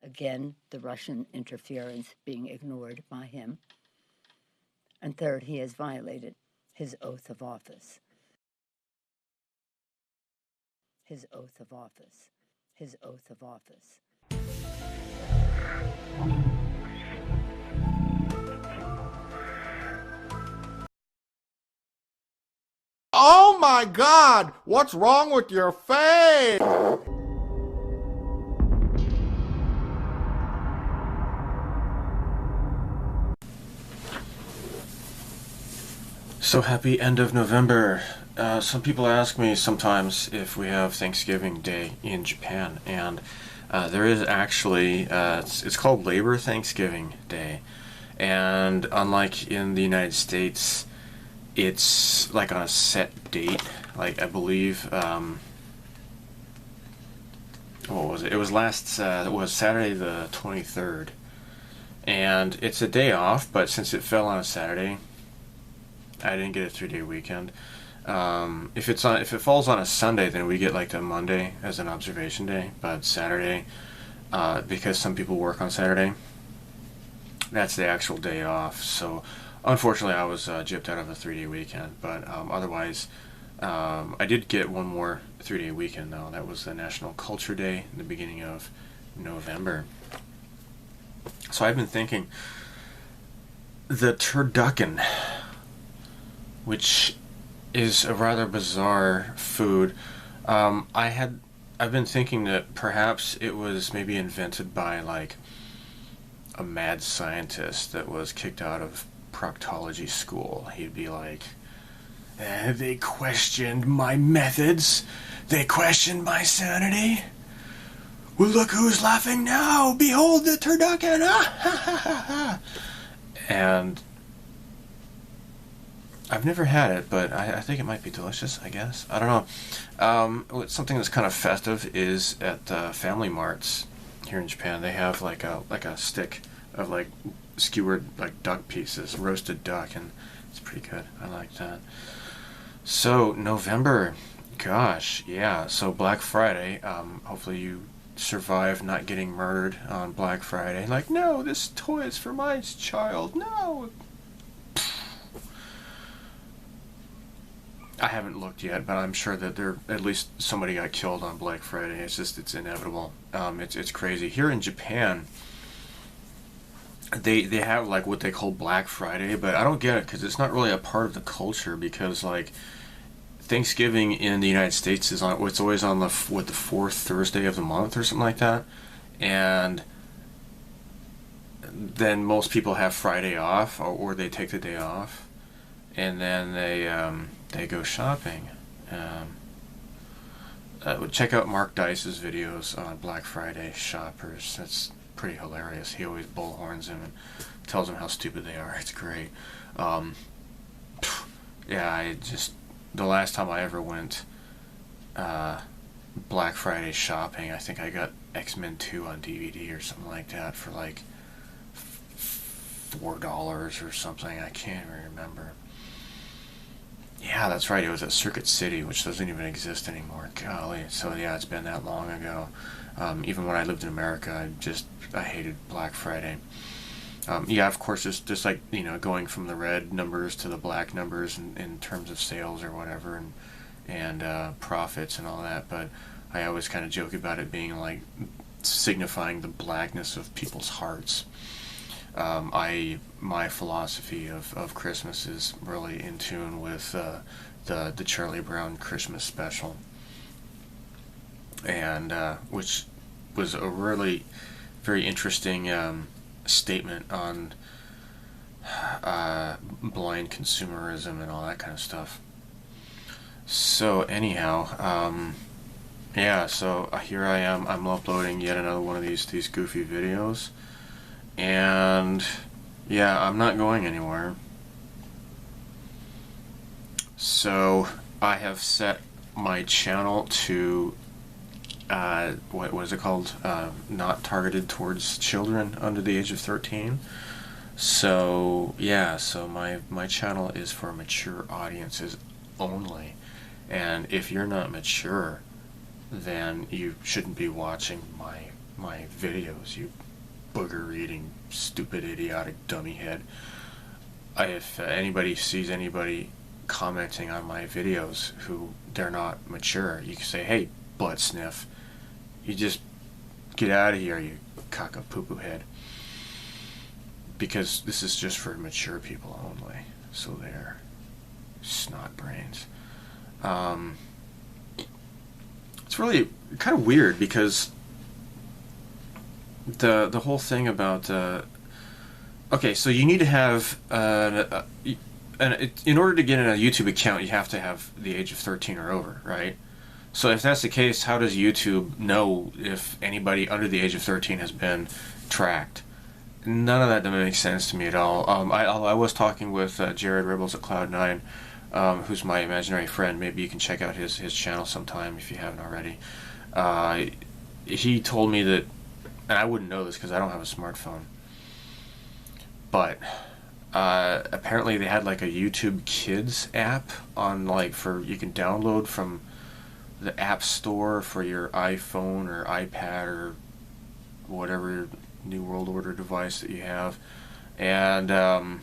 again, the Russian interference being ignored by him. And third, he has violated his oath of office. His oath of office. His oath of office. Oh my God! What's wrong with your face? So happy end of November. Some people ask me sometimes if we have Thanksgiving Day in Japan, and there is actually, it's called Labor Thanksgiving Day, and unlike in the United States, it's like on a set date. Like I believe, what was it? It was it was Saturday the 23rd, and it's a day off, but since it fell on a Saturday, I didn't get a 3-day weekend. If it falls on a Sunday, then we get like the Monday as an observation day. But Saturday, because some people work on Saturday, that's the actual day off. So unfortunately, I was gypped out of a 3-day weekend. But otherwise, I did get one more 3-day weekend though. That was the National Culture Day in the beginning of November. So I've been thinking, the turducken, which is a rather bizarre food. I've been thinking that perhaps it was maybe invented by like a mad scientist that was kicked out of proctology school. He'd be like, they questioned my methods, they questioned my sanity. Well, look who's laughing now! Behold the turducken! And I've never had it, but I think it might be delicious, I guess. I don't know. Something that's kind of festive is at Family Marts here in Japan. They have like a stick of like skewered like duck pieces, roasted duck, and it's pretty good. I like that. So November, gosh, yeah. So Black Friday. Hopefully you survive not getting murdered on Black Friday. Like, no, this toy is for my child. No. I haven't looked yet, but I'm sure that at least somebody got killed on Black Friday. It's inevitable. It's crazy. Here in Japan, they have like what they call Black Friday, but I don't get it because it's not really a part of the culture. Because like Thanksgiving in the United States it's always on the fourth Thursday of the month or something like that, and then most people have Friday off, or they take the day off, and then they go shopping. Check out Mark Dice's videos on Black Friday shoppers. That's pretty hilarious. He always bullhorns them and tells them how stupid they are. It's great. Yeah, the last time I ever went Black Friday shopping, I think I got X-Men 2 on DVD or something like that for like $4 or something. I can't even remember. Yeah, that's right. It was at Circuit City, which doesn't even exist anymore. Golly. So yeah, it's been that long ago. Even when I lived in America, I hated Black Friday. Yeah, of course, it's just like, going from the red numbers to the black numbers in terms of sales or whatever, and profits and all that. But I always kind of joke about it being like signifying the blackness of people's hearts. My philosophy of Christmas is really in tune with the Charlie Brown Christmas special, and which was a really very interesting statement on blind consumerism and all that kind of stuff. So anyhow, yeah. So here I am. I'm uploading yet another one of these goofy videos. And yeah, I'm not going anywhere. So I have set my channel to what is it called? Not targeted towards children under the age of 13. So yeah, so my channel is for mature audiences only. And if you're not mature, then you shouldn't be watching my videos, you booger-eating, stupid, idiotic, dummy head. If anybody sees anybody commenting on my videos who they're not mature, you can say, hey, butt sniff, you just get out of here, you cock-a-poo-poo head. Because this is just for mature people only. So they're snot brains. It's really kind of weird because the whole thing about okay, so you need to have in order to get in a YouTube account, you have to have the age of 13 or over, right? So if that's the case, how does YouTube know if anybody under the age of 13 has been tracked? None of that makes sense to me at all. I was talking with Jared Rebels at Cloud9, who's my imaginary friend. Maybe you can check out his channel sometime if you haven't already. He told me that, and I wouldn't know this because I don't have a smartphone, but apparently they had like a YouTube Kids app on you can download from the App Store for your iPhone or iPad or whatever New World Order device that you have. And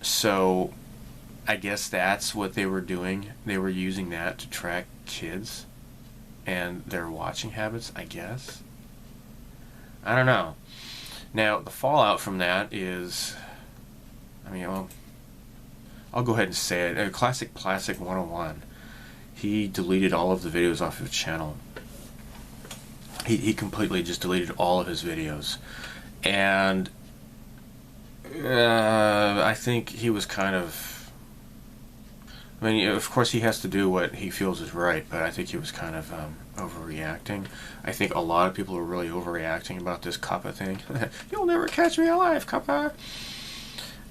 so I guess that's what they were doing. They were using that to track kids and their watching habits, I guess. I don't know. Now, the fallout from that is, I'll go ahead and say it. Classic Plastic 101. He deleted all of the videos off his channel. He completely just deleted all of his videos. And I think he was kind of... of course he has to do what he feels is right, but I think he was kind of overreacting. I think a lot of people are really overreacting about this Kappa thing. You'll never catch me alive, Kappa!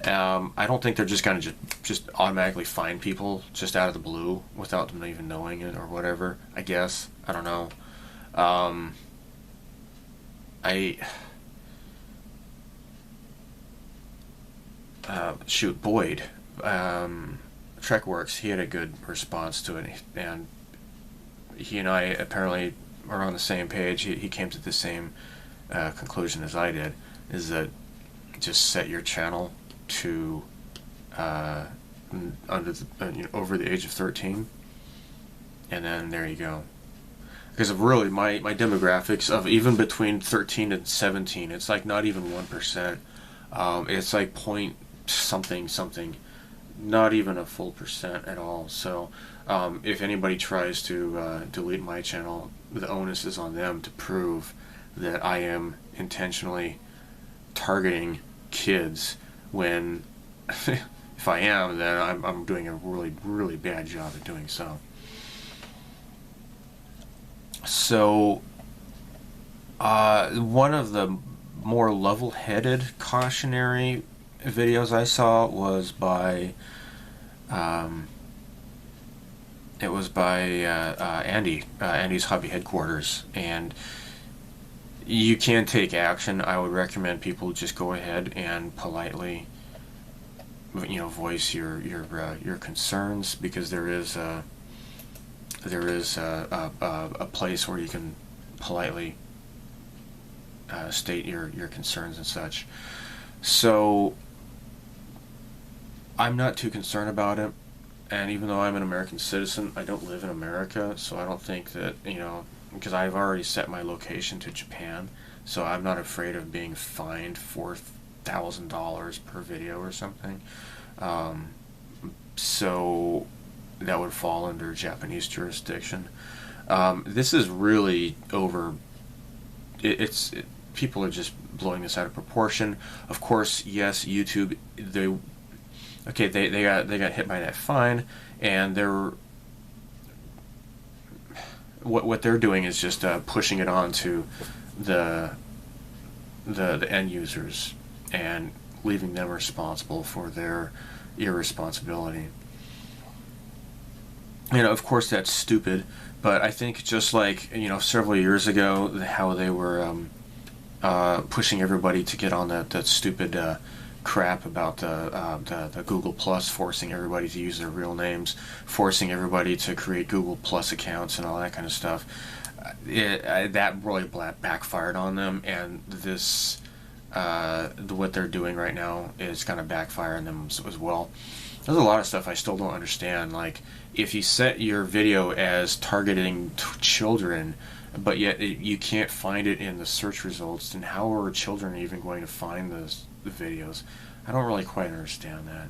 I don't think they're just going to just automatically find people just out of the blue without them even knowing it or whatever, I guess. I don't know. Boyd, TrekWorks, he had a good response to it, and he and I apparently are on the same page. He came to the same conclusion as I did, is that just set your channel to over the age of 13, and then there you go. Because of really my demographics of even between 13 and 17, it's like not even 1%. It's like point something, not even a full percent at all. So if anybody tries to delete my channel, the onus is on them to prove that I am intentionally targeting kids, when if I am, then I'm doing a really bad job at doing so. So one of the more level-headed cautionary videos I saw was by Andy's Hobby Headquarters, and you can take action. I would recommend people just go ahead and politely, voice your concerns, because there is a place where you can politely state your concerns and such. So I'm not too concerned about it, and even though I'm an American citizen, I don't live in America, so I don't think that, because I've already set my location to Japan, so I'm not afraid of being fined $4,000 per video or something. So that would fall under Japanese jurisdiction. This is really over. People are just blowing this out of proportion. Of course, yes, YouTube. They got hit by that fine, and what they're doing is just pushing it on to the end users and leaving them responsible for their irresponsibility. Of course that's stupid, but I think just like, several years ago, how they were pushing everybody to get on that stupid crap about the Google Plus, forcing everybody to use their real names, forcing everybody to create Google Plus accounts and all that kind of stuff. that really backfired on them, and this what they're doing right now is kind of backfiring them as well. There's a lot of stuff I still don't understand. Like, if you set your video as targeting children, but yet you can't find it in the search results, then how are children even going to find the videos? I don't really quite understand that.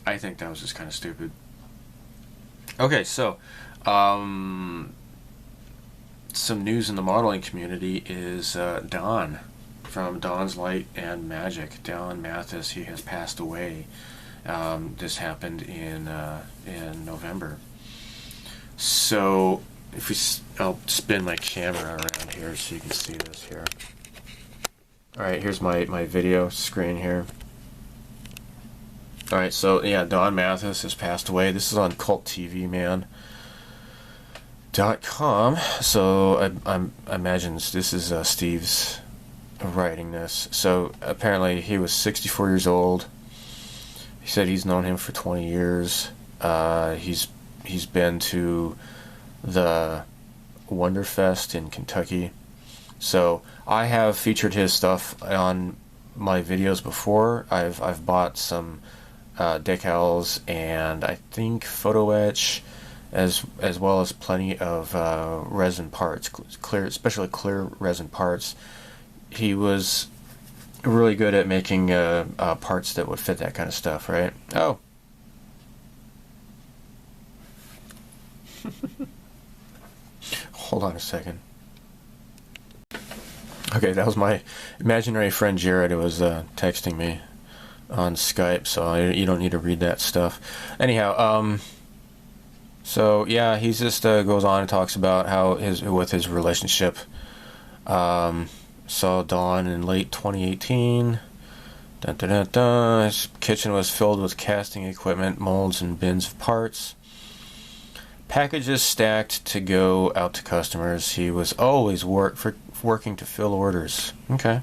I think that was just kind of stupid. Okay, so some news in the modeling community is Don from Don's Light and Magic. Don Mathis, he has passed away. This happened in November. So I'll spin my camera around here so you can see this here. Alright, here's my video screen here. Alright, so yeah, Don Mathis has passed away. This is on culttvman.com. So I imagine this is Steve's writing this. So apparently he was 64 years old. He said he's known him for 20 years. He's been to the Wonderfest in Kentucky. So I have featured his stuff on my videos before. I've bought some decals and I think photo etch, as well as plenty of resin parts, especially clear resin parts. He was really good at making parts that would fit that kind of stuff, right? Oh. Hold on a second. Okay, that was my imaginary friend Jared who was texting me on Skype, so you don't need to read that stuff. Anyhow, so yeah, he just goes on and talks about how his relationship. Saw Dawn in late 2018. Dun, dun, dun, dun. His kitchen was filled with casting equipment, molds, and bins of parts. Packages stacked to go out to customers. He was always working to fill orders. Okay.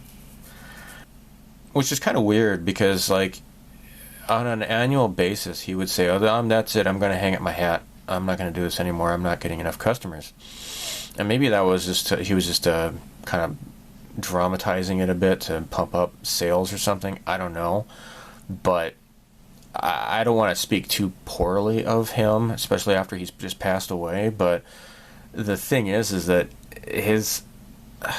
Which is kind of weird because, like, on an annual basis, he would say, "Oh, that's it. I'm going to hang up my hat. I'm not going to do this anymore. I'm not getting enough customers." And maybe that was just he was just kind of dramatizing it a bit to pump up sales or something. I don't know, but I don't want to speak too poorly of him, especially after he's just passed away. But the thing is that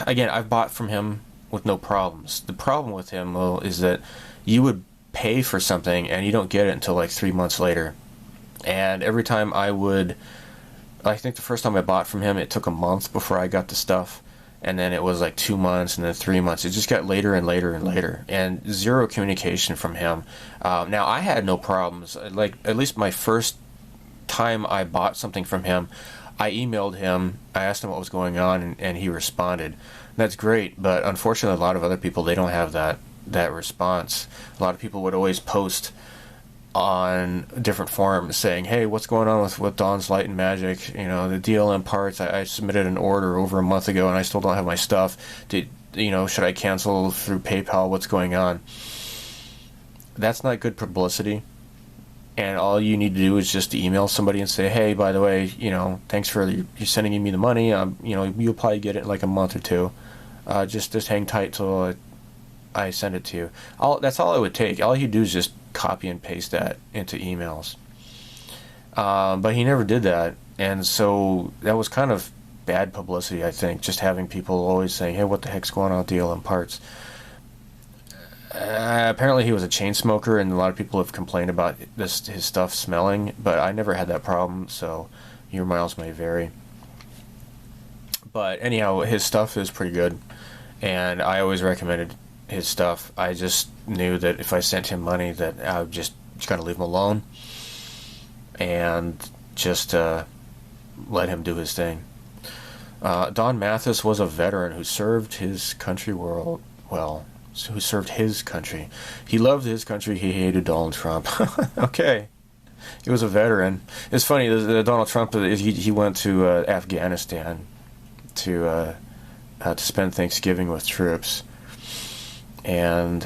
again, I've bought from him with no problems. The problem with him, though, is that you would pay for something and you don't get it until like 3 months later. And every time I think the first time I bought from him, it took a month before I got the stuff. And then it was like 2 months and then 3 months. It just got later and later and later. And zero communication from him. Now, I had no problems. Like, at least my first time I bought something from him, I emailed him. I asked him what was going on, and he responded. That's great, but unfortunately, a lot of other people, they don't have that response. A lot of people would always post on different forums saying, "Hey, what's going on with Dawn's Light and Magic? You know, the DLM parts. I submitted an order over a month ago, and I still don't have my stuff. Should I cancel through PayPal? What's going on?" That's not good publicity. And all you need to do is just email somebody and say, "Hey, by the way, thanks for you sending me the money. You'll probably get it in like a month or two. Just hang tight till I send it to you." That's all it would take. All you do is just copy and paste that into emails. But he never did that, and so that was kind of bad publicity, I think. Just having people always saying, "Hey, what the heck's going on with DLM parts?" Apparently he was a chain smoker, and a lot of people have complained about his stuff smelling, but I never had that problem, so your miles may vary. But anyhow, his stuff is pretty good, and I always recommended his stuff. I just knew that if I sent him money, that I would just kind of leave him alone and just let him do his thing. Don Mathis was a veteran who served his country who served his country. He loved his country. He hated Donald Trump. Okay. He was a veteran. It's funny, Donald Trump, he went to Afghanistan to spend Thanksgiving with troops. And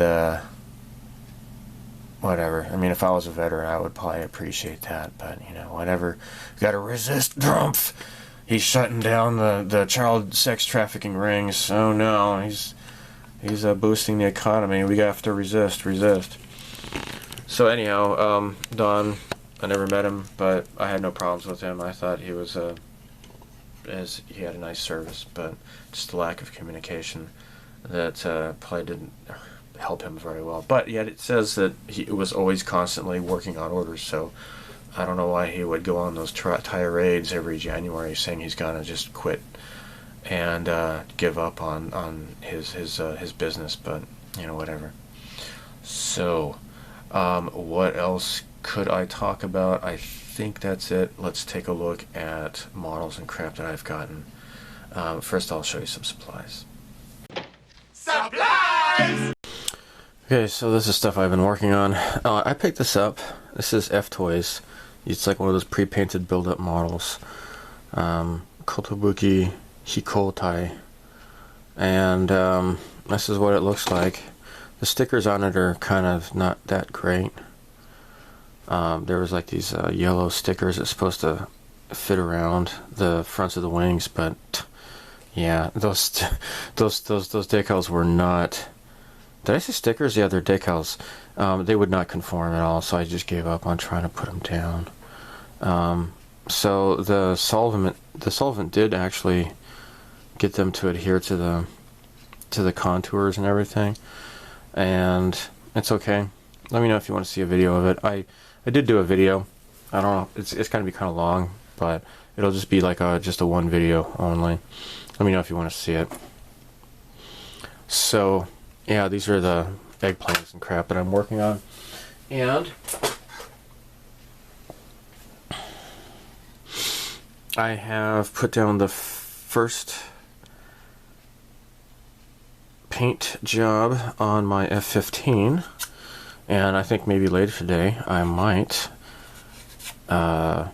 whatever. I mean, if I was a veteran, I would probably appreciate that. But, whatever. You gotta resist Trump. he's shutting down the child sex trafficking rings. Oh no, he's boosting the economy. We have to resist. So anyhow, Don, I never met him, but I had no problems with him. I thought he was as he had a nice service, but just the lack of communication that probably didn't help him very well. But yet it says that he was always constantly working on orders, so I don't know why he would go on those tirades every January saying he's gonna just quit and give up on his business, but you know, whatever. So what else could I talk about? I think that's it. Let's take a look at models and crap that I've gotten. First I'll show you some supplies. Supplies! Okay, so this is stuff I've been working on. I picked this up. This is F-Toys. It's like one of those pre-painted build-up models. Kotobuki Hikotai. And this is what it looks like. The stickers on it are kind of not that great. There was like these yellow stickers that's supposed to fit around the fronts of the wings, but yeah, those decals were not. Did I say stickers? Yeah, they're decals. They would not conform at all, so I just gave up on trying to put them down. So the solvent did actually get them to adhere to the contours and everything, and it's okay. Let me know if you want to see a video of it. I did do a video. I don't know. It's gonna be kind of long, but it'll just be like just a one video only. Let me know if you want to see it. So yeah, these are the eggplants and crap that I'm working on, and I have put down the first paint job on my F-15, and I think maybe later today I might go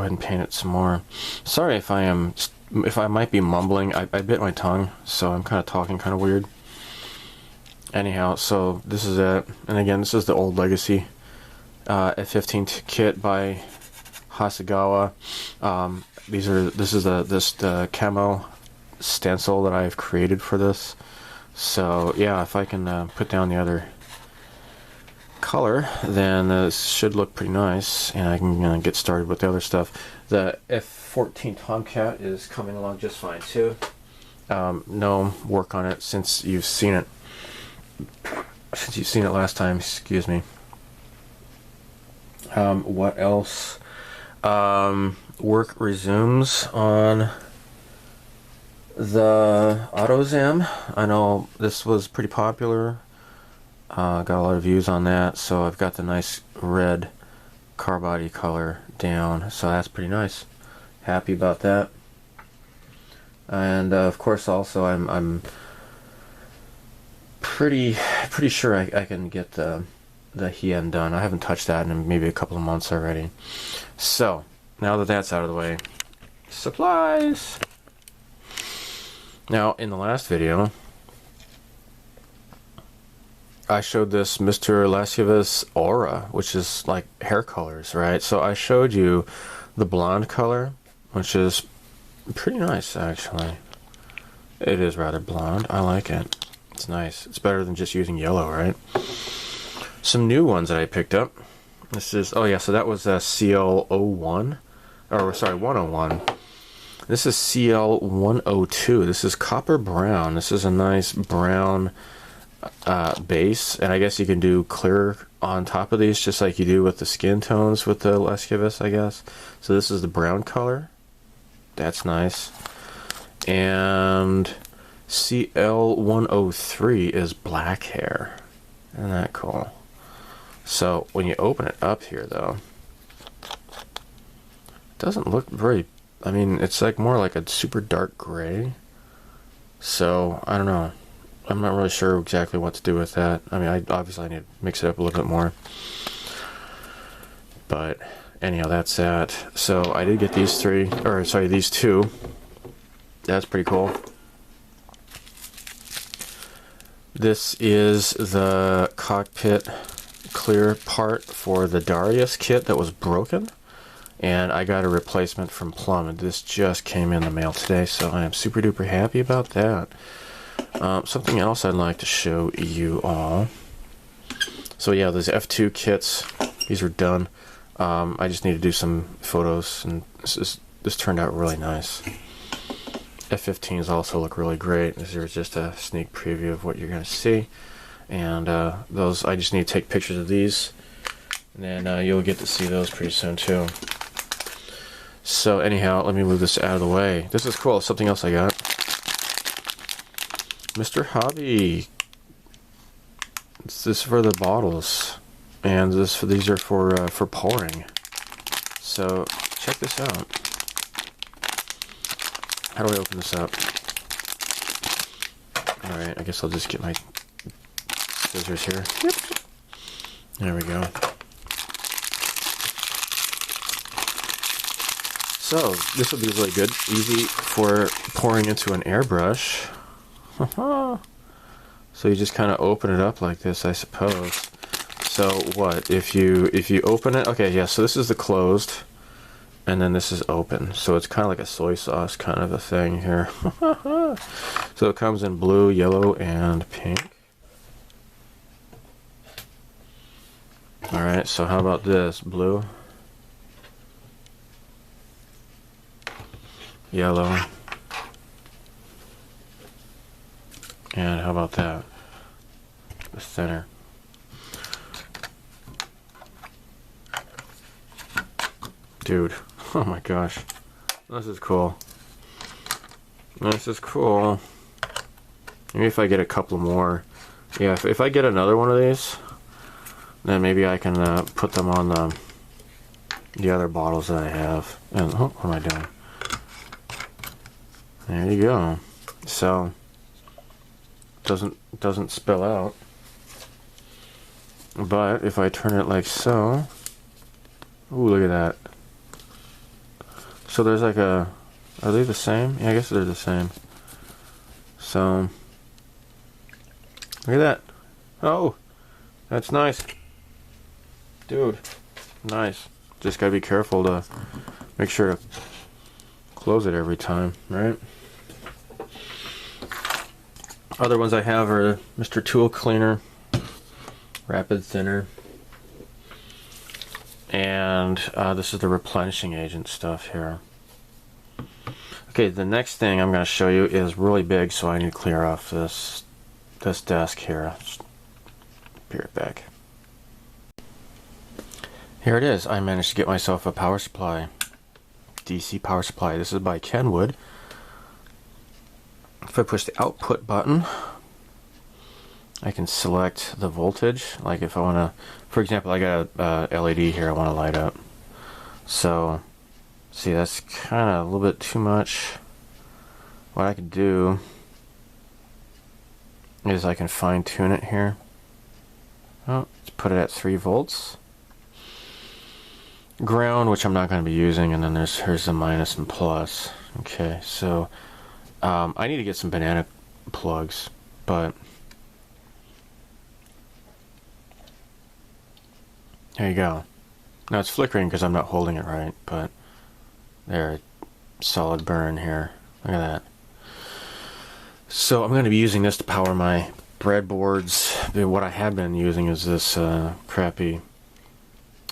ahead and paint it some more. Sorry if I might be mumbling. I bit my tongue, so I'm kind of talking kind of weird. Anyhow, so this is it, and again, this is the old Legacy F-15 kit by Hasegawa. This is the camo stencil that I've created for this. So yeah, if I can put down the other color, then this should look pretty nice, and I can get started with the other stuff. The F-14 Tomcat is coming along just fine too. No work on it since you've seen it. Since you've seen it last time, excuse me. What else? Work resumes on the AutoZam. I know this was pretty popular. Got a lot of views on that, so I've got the nice red car body color down, so that's pretty nice. Happy about that. And of course, also I'm pretty sure I can get the Hien done. I haven't touched that in maybe a couple of months already. So now that that's out of the way, supplies. Now in the last video, I showed this Mr. Lascivus Aura, which is like hair colors, right? So I showed you the blonde color, which is pretty nice actually. It is rather blonde. I like it. It's nice. It's better than just using yellow, right? Some new ones that I picked up. This is, oh yeah, so that was CL01, or sorry, 101. This is CL102. This is copper brown. This is a nice brown base, and I guess you can do clear on top of these just like you do with the skin tones with the Lascivus, I guess. So this is the brown color. That's nice. And CL103 is black hair. Isn't that cool? So when you open it up here though, it doesn't look very, I mean, it's like more like a super dark gray. So I don't know. I'm not really sure exactly what to do with that. I mean, I obviously need to mix it up a little bit more. But anyhow, that's that. So I did get these these two. That's pretty cool. This is the cockpit clear part for the Darius kit that was broken. and I got a replacement from Plum, and this just came in the mail today, so I am super duper happy about that. Something else I'd like to show you all. So yeah, those F2 kits, these are done. I just need to do some photos, and this turned out really nice. F15s also look really great. This is just a sneak preview of what you're going to see. And those, I just need to take pictures of these, and then you'll get to see those pretty soon too. So anyhow, let me move this out of the way. This is cool. Something else I got. Mr. Hobby. This is for the bottles, and these are for pouring. So check this out. How do I open this up? All right, I guess I'll just get my scissors here. Yep. There we go. So this will be really good, easy for pouring into an airbrush. So you just kind of open it up like this, I suppose. So what if you open it? Okay, yeah. So this is the closed, and then this is open. So it's kind of like a soy sauce kind of a thing here. So it comes in blue, yellow, and pink. All right. So how about this? Blue, yellow, and how about that? The center. Dude, oh my gosh, this is cool. This is cool. Maybe if I get a couple more, yeah. If I get another one of these, then maybe I can put them on the other bottles that I have. And oh, what am I doing? There you go. So doesn't spill out. But if I turn it like so, ooh, look at that. So there's like a, are they the same? Yeah, I guess they're the same. So, look at that. Oh, that's nice. Dude, nice. Just gotta be careful to make sure to close it every time, right? Other ones I have are Mr. Tool Cleaner, Rapid Thinner, and this is the replenishing agent stuff here. Okay, the next thing I'm going to show you is really big, so I need to clear off this desk here. Just be right back. Here it is. I managed to get myself a power supply, DC power supply. This is by Kenwood. If I push the output button, I can select the voltage. Like if I want to, for example, I got a LED here I want to light up. So, see, that's kind of a little bit too much. What I can do is I can fine tune it here. Oh, let's put it at 3 volts. Ground, which I'm not going to be using, and then here's the minus and plus. Okay, so I need to get some banana plugs, but there you go. Now it's flickering because I'm not holding it right, but there, solid burn here. Look at that. So I'm going to be using this to power my breadboards. What I have been using is this crappy,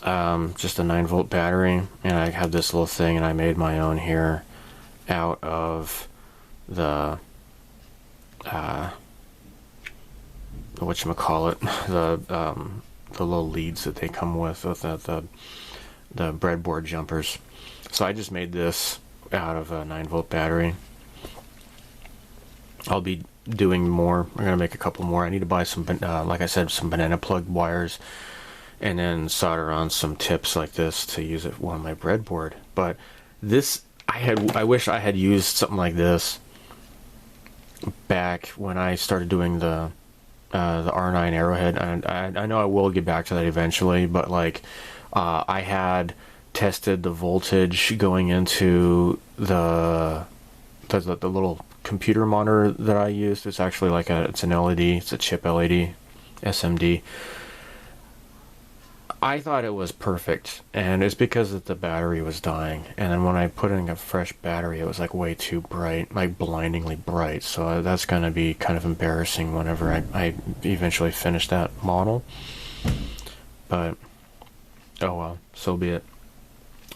just a 9-volt battery, and I have this little thing, and I made my own here out of the whatchamacallit, the little leads that they come with the breadboard jumpers. So I just made this out of a 9-volt battery. I'll be doing more. I'm gonna make a couple more. I need to buy some, like I said, some banana plug wires, and then solder on some tips like this to use it on my breadboard. But this, I wish I had used something like this back when I started doing the R9 Arrowhead, and I know I will get back to that eventually, but like I had tested the voltage going into the little computer monitor that I used. It's actually like it's an LED, it's a chip LED, SMD. I thought it was perfect, and it's because that the battery was dying. And then when I put in a fresh battery, it was like way too bright, like blindingly bright. So that's going to be kind of embarrassing whenever I eventually finish that model. But, oh well, so be it.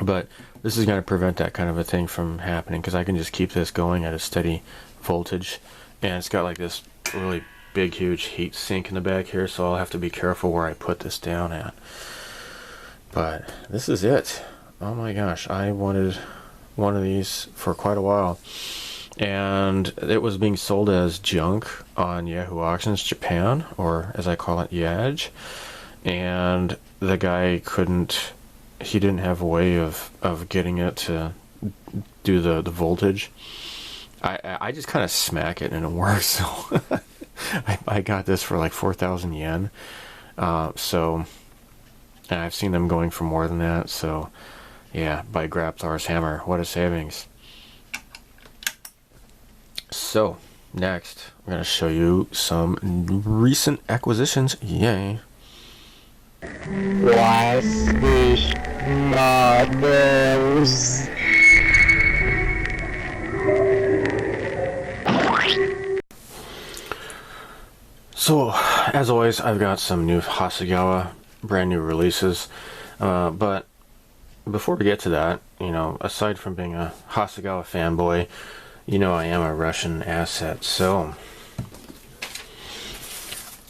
But this is going to prevent that kind of a thing from happening, because I can just keep this going at a steady voltage. And it's got like this really big, huge heat sink in the back here, so I'll have to be careful where I put this down at. But this is it. Oh my gosh, I wanted one of these for quite a while. And it was being sold as junk on Yahoo Auctions Japan, or as I call it, Yaj. And the guy he didn't have a way of getting it to do the voltage. I just kind of smack it and it works. So I got this for like 4,000 yen. So, and I've seen them going for more than that. So, yeah, by Grabthar's hammer, what a savings. So, next, I'm going to show you some recent acquisitions. Yay. Was ich Models? So, as always, I've got some new Hasegawa, brand new releases. But before we get to that, aside from being a Hasegawa fanboy, I am a Russian asset. So,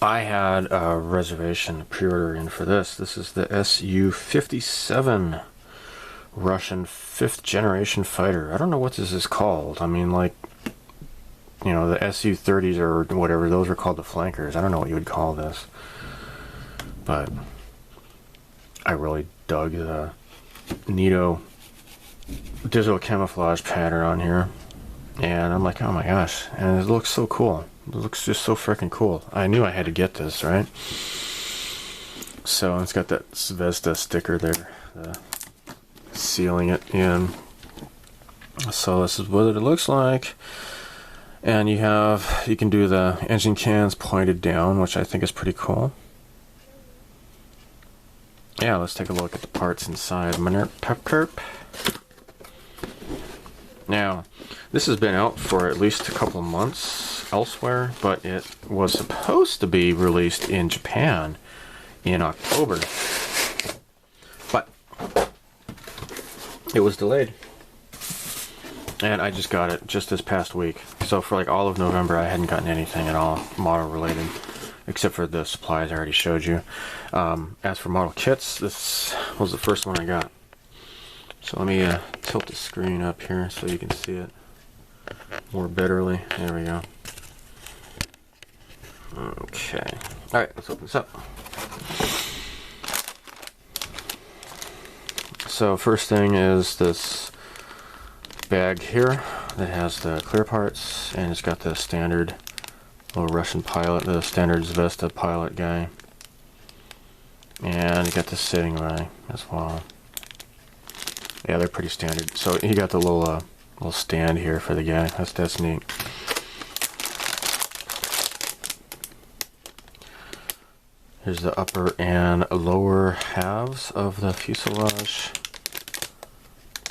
I had a reservation pre-order in for this. This is the Su-57 Russian 5th generation fighter. I don't know what this is called. I mean, like, the Su-30s or whatever, those are called the flankers. I don't know what you would call this. But I really dug the neato digital camouflage pattern on here. And I'm like, oh my gosh. And it looks so cool. It looks just so freaking cool. I knew I had to get this, right? So it's got that Zvezda sticker there, sealing it in. So this is what it looks like. And you can do the engine cans pointed down, which I think is pretty cool. Yeah, let's take a look at the parts inside. Now, this has been out for at least a couple of months elsewhere, but it was supposed to be released in Japan in October. But it was delayed. And I just got it just this past week. So for like all of November, I hadn't gotten anything at all model related, except for the supplies I already showed you. As for model kits, this was the first one I got. So let me tilt the screen up here so you can see it more betterly. There we go. Okay. Alright, let's open this up. So first thing is this bag here that has the clear parts, and it's got the standard little Russian pilot, the standard Zvezda pilot guy, and you got the sitting ray as well. Yeah, they're pretty standard. So he got the little stand here for the guy. That's neat. Here's the upper and lower halves of the fuselage.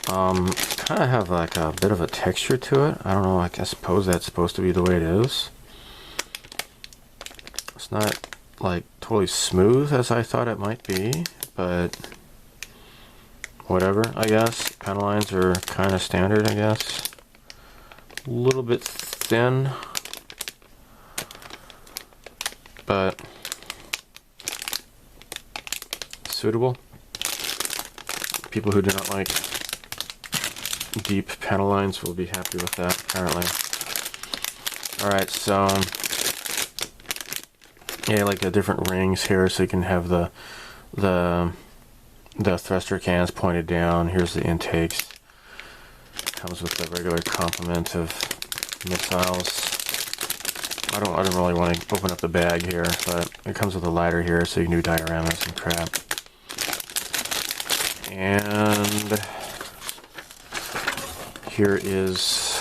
Kind of have like a bit of a texture to it. I don't know, I suppose that's supposed to be the way it is. It's not like totally smooth as I thought it might be, but whatever, I guess. Panel lines are kind of standard, I guess. A little bit thin, but suitable. People who do not like deep panel lines will be happy with that, apparently. Alright, so yeah, like the different rings here, so you can have the thruster cans pointed down. Here's the intakes. Comes with the regular complement of missiles. I don't really want to open up the bag here, but it comes with a ladder here, so you can do dioramas and crap. And here is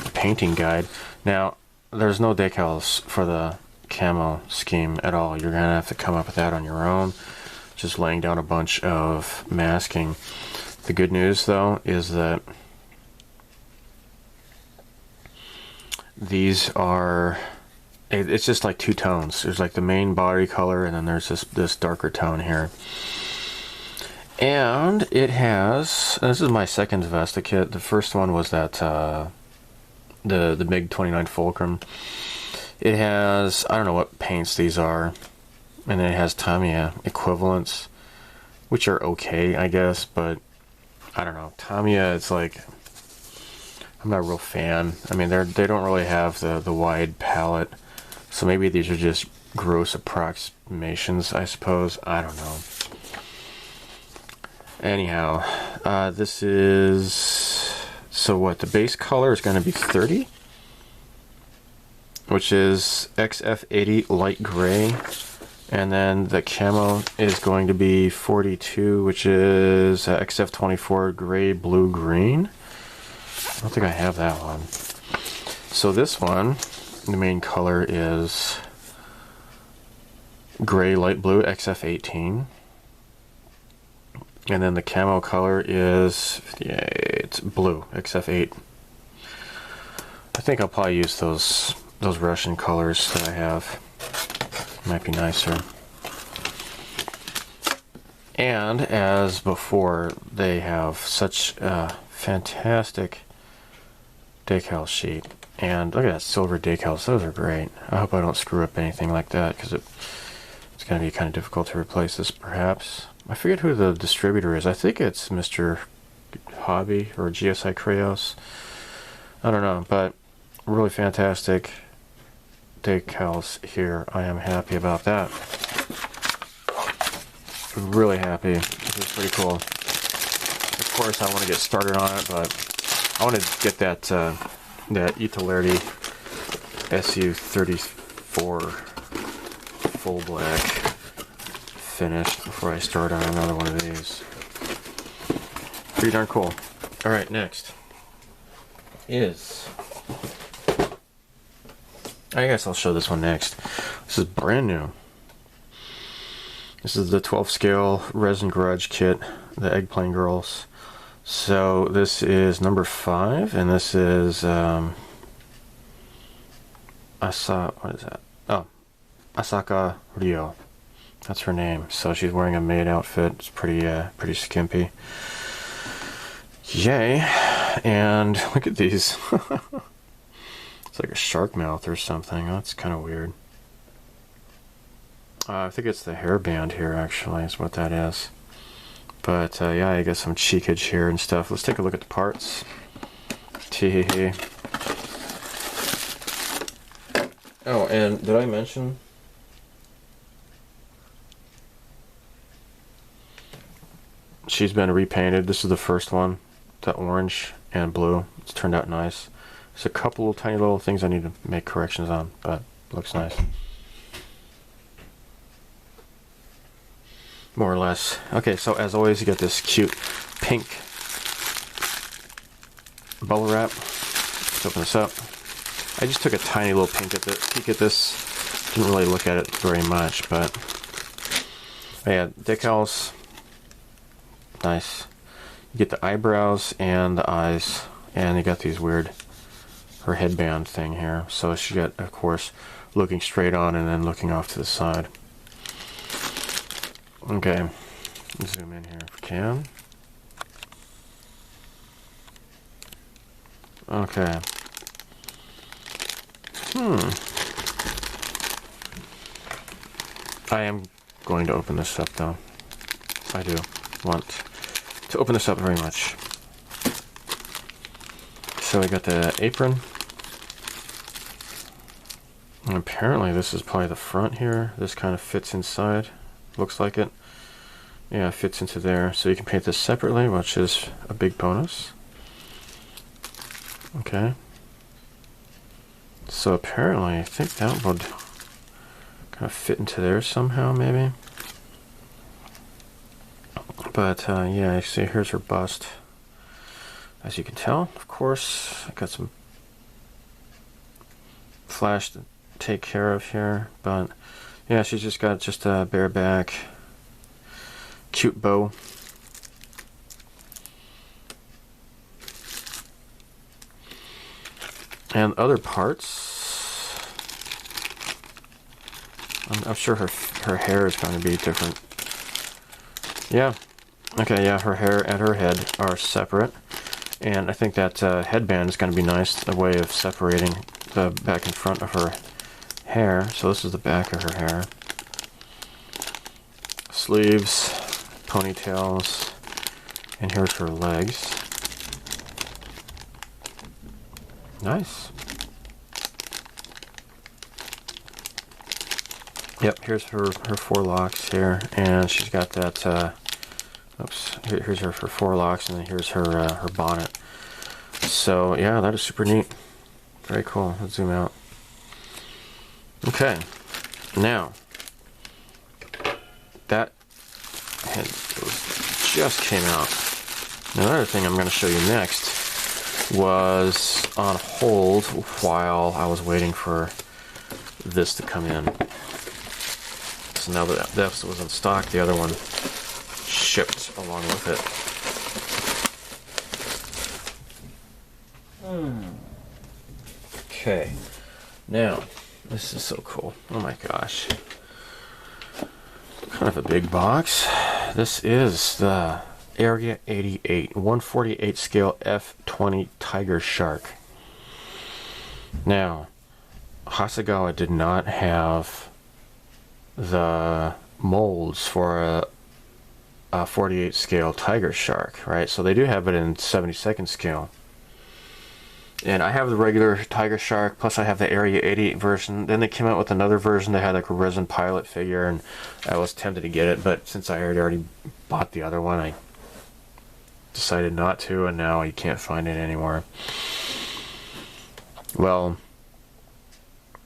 the painting guide. Now, there's no decals for the camo scheme at all. You're gonna have to come up with that on your own. just laying down a bunch of masking. The good news, though, is that these are, it's just like two tones. There's like the main body color, and then there's this darker tone here. And it has, this is my second Zvezda kit. The first one was that the MiG-29 Fulcrum. It has, I don't know what paints these are, and then it has Tamiya equivalents, which are okay, I guess, but I don't know. Tamiya, it's like, I'm not a real fan. I mean, they don't really have the wide palette, so maybe these are just gross approximations, I suppose. I don't know. Anyhow, this is, so what, the base color is going to be 30, which is XF80 light gray, and then the camo is going to be 42, which is XF24 gray, blue, green. I don't think I have that one. So this one, the main color is gray, light blue, XF18. And then the camo color is, yeah, it's blue, XF8. I think I'll probably use those Russian colors that I have. Might be nicer. And as before, they have such a fantastic decal sheet. And look at that silver decals, those are great. I hope I don't screw up anything like that, because it's going to be kind of difficult to replace this perhaps. I forget who the distributor is. I think it's Mr. Hobby or GSI Krayos. I don't know, but really fantastic decals here. I am happy about that. Really happy. This is pretty cool. Of course, I want to get started on it, but I want to get that Italerdi SU34 full black finished before I start on another one of these. Pretty darn cool. Alright, next is, I guess I'll show this one next. This is brand new. This is the 12 scale resin garage kit, the Eggplane Girls. So this is number 5, and this is what is that? Oh, Asaka Ryo. That's her name. So she's wearing a maid outfit. It's pretty skimpy. Yay! And look at these. It's like a shark mouth or something. That's kind of weird. I think it's the hairband here, actually, is what that is. But yeah, I got some cheekage here and stuff. Let's take a look at the parts. Tee-hee-hee. Oh, and did I mention? She's been repainted. This is the first one. The orange and blue. It's turned out nice. There's a couple of tiny little things I need to make corrections on, but it looks nice. More or less. Okay, so as always, you get this cute pink bubble wrap. Let's open this up. I just took a tiny little peek at this. Didn't really look at it very much, but yeah, decals. Nice. You get the eyebrows and the eyes, and you got these weird, her headband thing here. So she got, of course, looking straight on and then looking off to the side. Okay, zoom in here if we can. Okay. I am going to open this up, though. I do want to open this up very much. So we got the apron. And apparently this is probably the front here. This kind of fits inside. Looks like it. Yeah, it fits into there. So you can paint this separately, which is a big bonus. Okay. So apparently, I think that would kind of fit into there somehow, maybe. But yeah, you see, here's her bust. As you can tell, of course, I got some flash to take care of here, but yeah, she's just got a bare back. cute bow. And other parts, I'm sure her hair is going to be different. Yeah. Okay, yeah, her hair and her head are separate. And I think that headband is going to be nice, a way of separating the back and front of her hair. So this is the back of her hair. Sleeves, ponytails, and here's her legs. Nice. Yep, here's her forelocks here, and she's got that, oops, here's her forelocks, and then here's her bonnet. So, yeah, that is super neat. Very cool. Let's zoom out. Okay, now, that head just came out. Another thing I'm going to show you next was on hold while I was waiting for this to come in. So now that this was in stock, the other one shipped along with it. Okay, now this is so cool. Oh my gosh, kind of a big box. This is the Area 88 148 scale F20 Tigershark. Now, Hasegawa did not have the molds for a 48 scale Tigershark, right? So they do have it in 72nd scale. And I have the regular Tigershark, plus I have the Area 88 version. Then they came out with another version that had like a resin pilot figure, and I was tempted to get it, but since I had already bought the other one, I decided not to, and now you can't find it anymore. Well,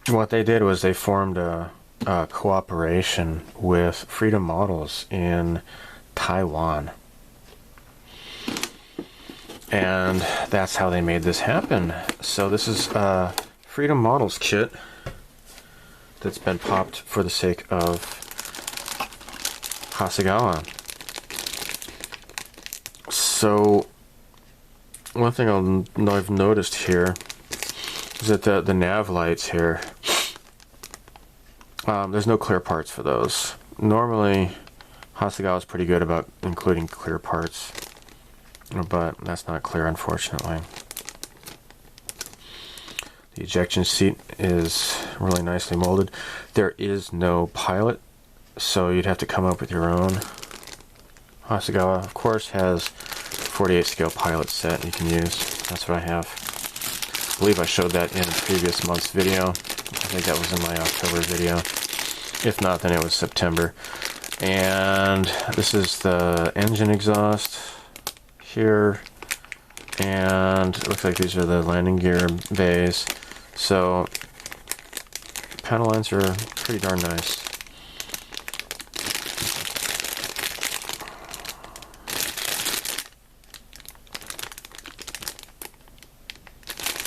what they did was they formed a cooperation with Freedom Models in Taiwan. And that's how they made this happen. So this is a Freedom Models kit that's been popped for the sake of Hasegawa. So one thing I've noticed here is that the nav lights here, there's no clear parts for those. Normally Hasegawa is pretty good about including clear parts, but that's not clear, unfortunately. The ejection seat is really nicely molded. There is no pilot, so you'd have to come up with your own. Hasegawa, of course, has 48 scale pilot set you can use. That's what I have. I believe I showed that in a previous month's video. I think that was in my October video. If not, then it was September. And this is the engine exhaust here, and it looks like these are the landing gear bays. So panel lines are pretty darn nice.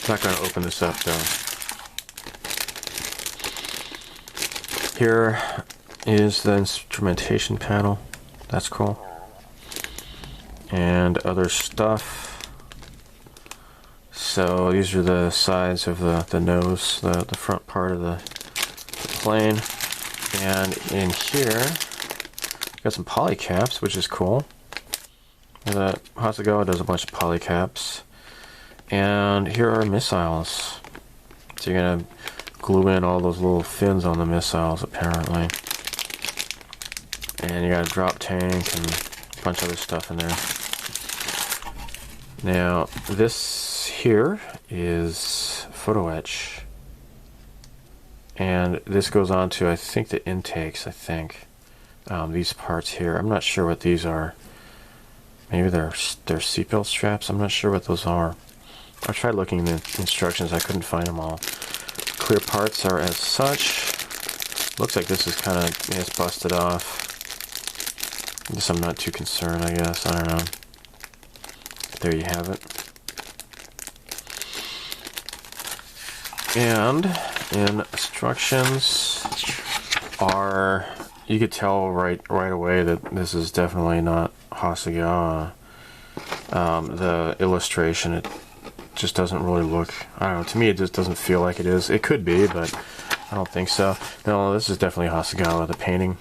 I'm not going to open this up though. Here is the instrumentation panel. That's cool. And other stuff. So these are the sides of the nose, the front part of the plane. And in here, got some poly caps, which is cool. Hasegawa does a bunch of poly caps. And here are missiles. So you're going to glue in all those little fins on the missiles, apparently. And you got a drop tank and a bunch of other stuff in there. Now, this here is photo etch. And this goes on to, I think, the intakes, these parts here. I'm not sure what these are. Maybe they're seatbelt straps. I'm not sure what those are. I tried looking in the instructions. I couldn't find them all. Clear parts are as such. Looks like this is kind of, it's busted off. I guess I'm not too concerned, I guess. I don't know. There you have it. And in instructions are you could tell right away that this is definitely not Hasegawa. The illustration, it just doesn't really look, I don't know, to me it just doesn't feel like it is. It could be, but I don't think so. No, this is definitely Hasegawa, the painting.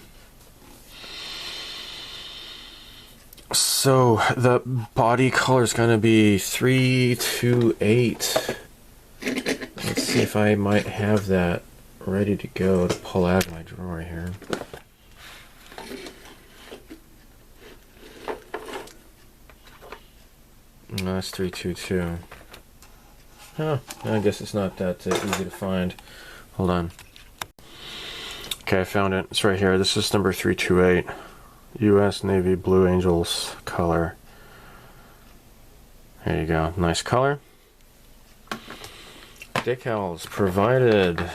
So the body color is going to be 328. Let's see if I might have that ready to go to pull out of my drawer here. No, that's 322. Huh, I guess it's not that easy to find. Hold on. Okay, I found it. It's right here. This is number 328. U.S. Navy Blue Angels color. There you go. Nice color. Decals provided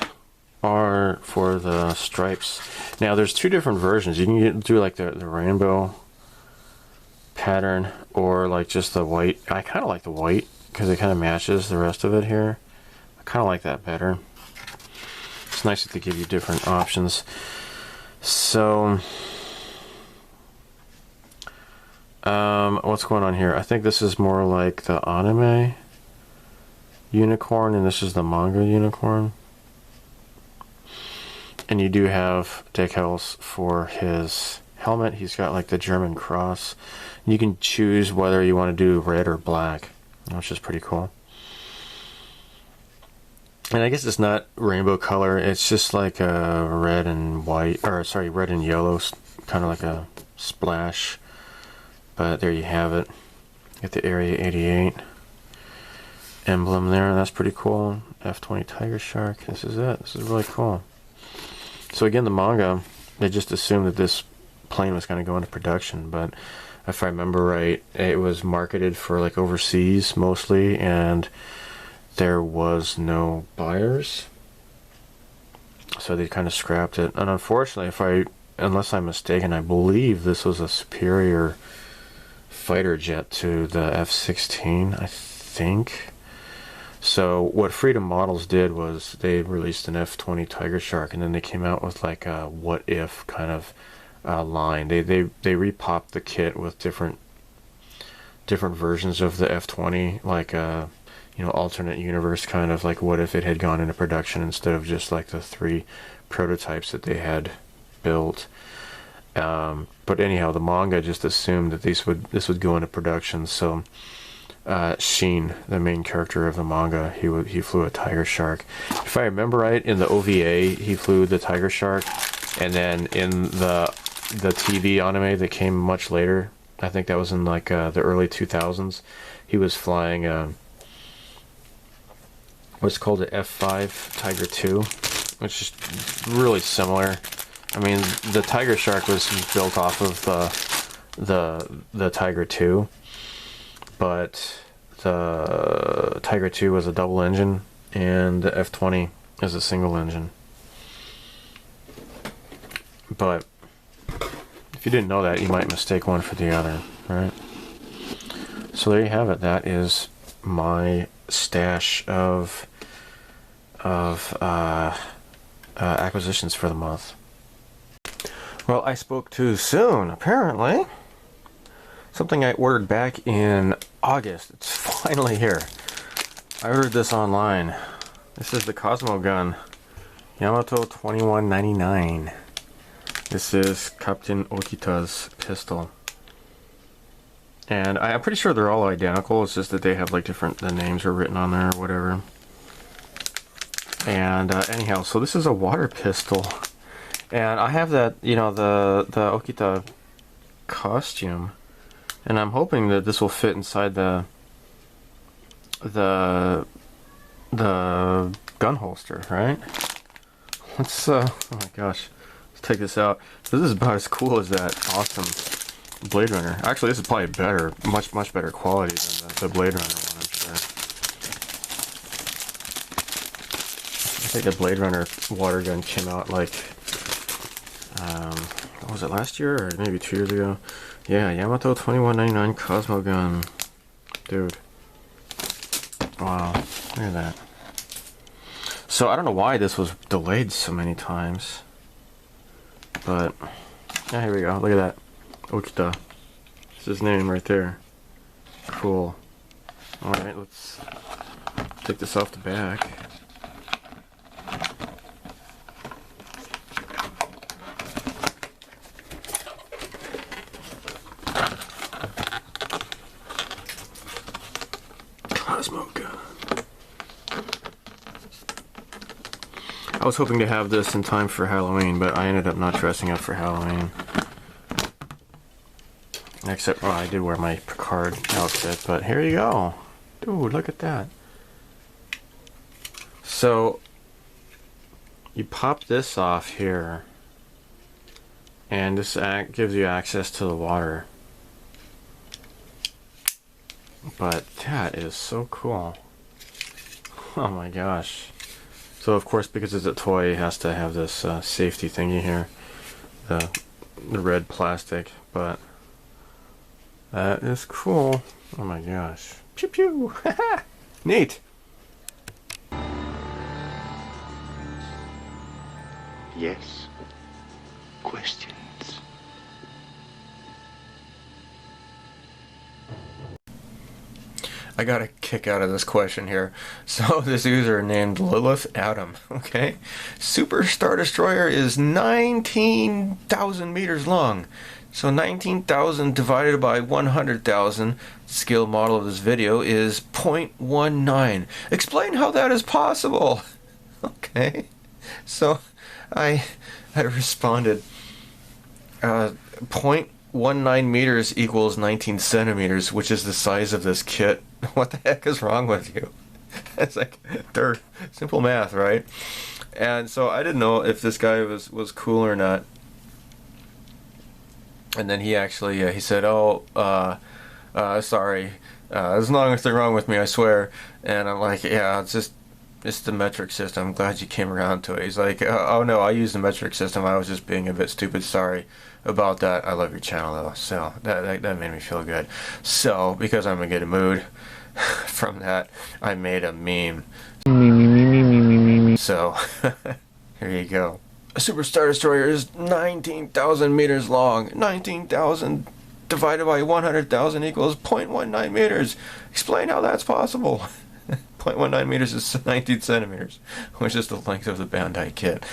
are for the stripes. Now, there's two different versions. You can do like the rainbow pattern or like just the white. I kind of like the white because it kind of matches the rest of it here. I kind of like that better. It's nice that they give you different options. So, what's going on here? I think this is more like the anime unicorn, and this is the manga unicorn. And you do have decals for his helmet. He's got like the German cross. And you can choose whether you want to do red or black, which is pretty cool. And I guess it's not rainbow color. It's just like a red and white, or sorry, red and yellow, kind of like a splash. But there you have it. Get the Area 88 emblem there. That's pretty cool. F-20 Tigershark. This is it. This is really cool. So again, the manga, they just assumed that this plane was going to go into production, but if I remember right, it was marketed for like overseas mostly, and there was no buyers, so they kind of scrapped it. And unfortunately, unless I'm mistaken, I believe this was a superior fighter jet to the F-16, I think. So what Freedom Models did was they released an F-20 Tigershark, and then they came out with like a what if kind of line. They repopped the kit with different versions of the F-20, like alternate universe kind of, like what if it had gone into production instead of just like the 3 prototypes that they had built. But anyhow, the manga just assumed that this would go into production. So Sheen, the main character of the manga, he flew a Tigershark. If I remember right, in the OVA he flew the Tigershark, and then in the TV anime that came much later, I think that was in like the early 2000s, he was flying what's called an F5 Tiger II, which is really similar. I mean, the Tigershark was built off of the Tiger II, but the Tiger II was a double engine, and the F-20 is a single engine. But if you didn't know that, you might mistake one for the other, right? So there you have it. That is my stash of acquisitions for the month. Well, I spoke too soon, apparently. Something I ordered back in August. It's finally here. I ordered this online. This is the Cosmo gun. Yamato 2199. This is Captain Okita's pistol. And I'm pretty sure they're all identical. It's just that they have like the names are written on there or whatever. And anyhow, so this is a water pistol. And I have that, the Okita costume. And I'm hoping that this will fit inside the gun holster, right? Let's oh my gosh, let's take this out. So this is about as cool as that awesome Blade Runner. Actually, this is probably better, much better quality than the Blade Runner one, I'm sure. I think the Blade Runner water gun came out like, what was it, last year or maybe 2 years ago? Yeah, Yamato 2199 Cosmo gun. Dude. Wow, look at that. So I don't know why this was delayed so many times. But yeah, here we go. Look at that. Okita. It's his name right there. Cool. Alright, let's take this off the back. Cosmo gun. I was hoping to have this in time for Halloween, but I ended up not dressing up for Halloween. Except, well, I did wear my Picard outfit, but here you go. Dude, look at that. So, you pop this off here, and this gives you access to the water. But that is so cool. Oh my gosh. So of course, because it's a toy, it has to have this safety thingy here. The red plastic, but that is cool. Oh my gosh. Pew pew! Neat! Yes. Questions. I got a kick out of this question here. So this user named Lilith Adam, okay? Super Star Destroyer is 19,000 meters long. So 19,000 divided by 100,000, scale model of this video, is 0.19. Explain how that is possible. Okay. So I responded, 0.19 meters equals 19 centimeters, which is the size of this kit. What the heck is wrong with you? It's like, they're simple math, right? And so I didn't know if this guy was cool or not. And then he actually, he said, oh, sorry, there's nothing wrong with me, I swear. And I'm like, yeah, it's the metric system. I'm glad you came around to it. He's like, oh no, I use the metric system. I was just being a bit stupid. Sorry about that. I love your channel though. So that made me feel good. So because I'm in a good mood from that, I made a meme. So here you go. A Super Star Destroyer is 19,000 meters long. 19,000 divided by 100,000 equals 0.19 meters. Explain how that's possible. 0.19 meters is 19 centimeters, which is the length of the Bandai kit.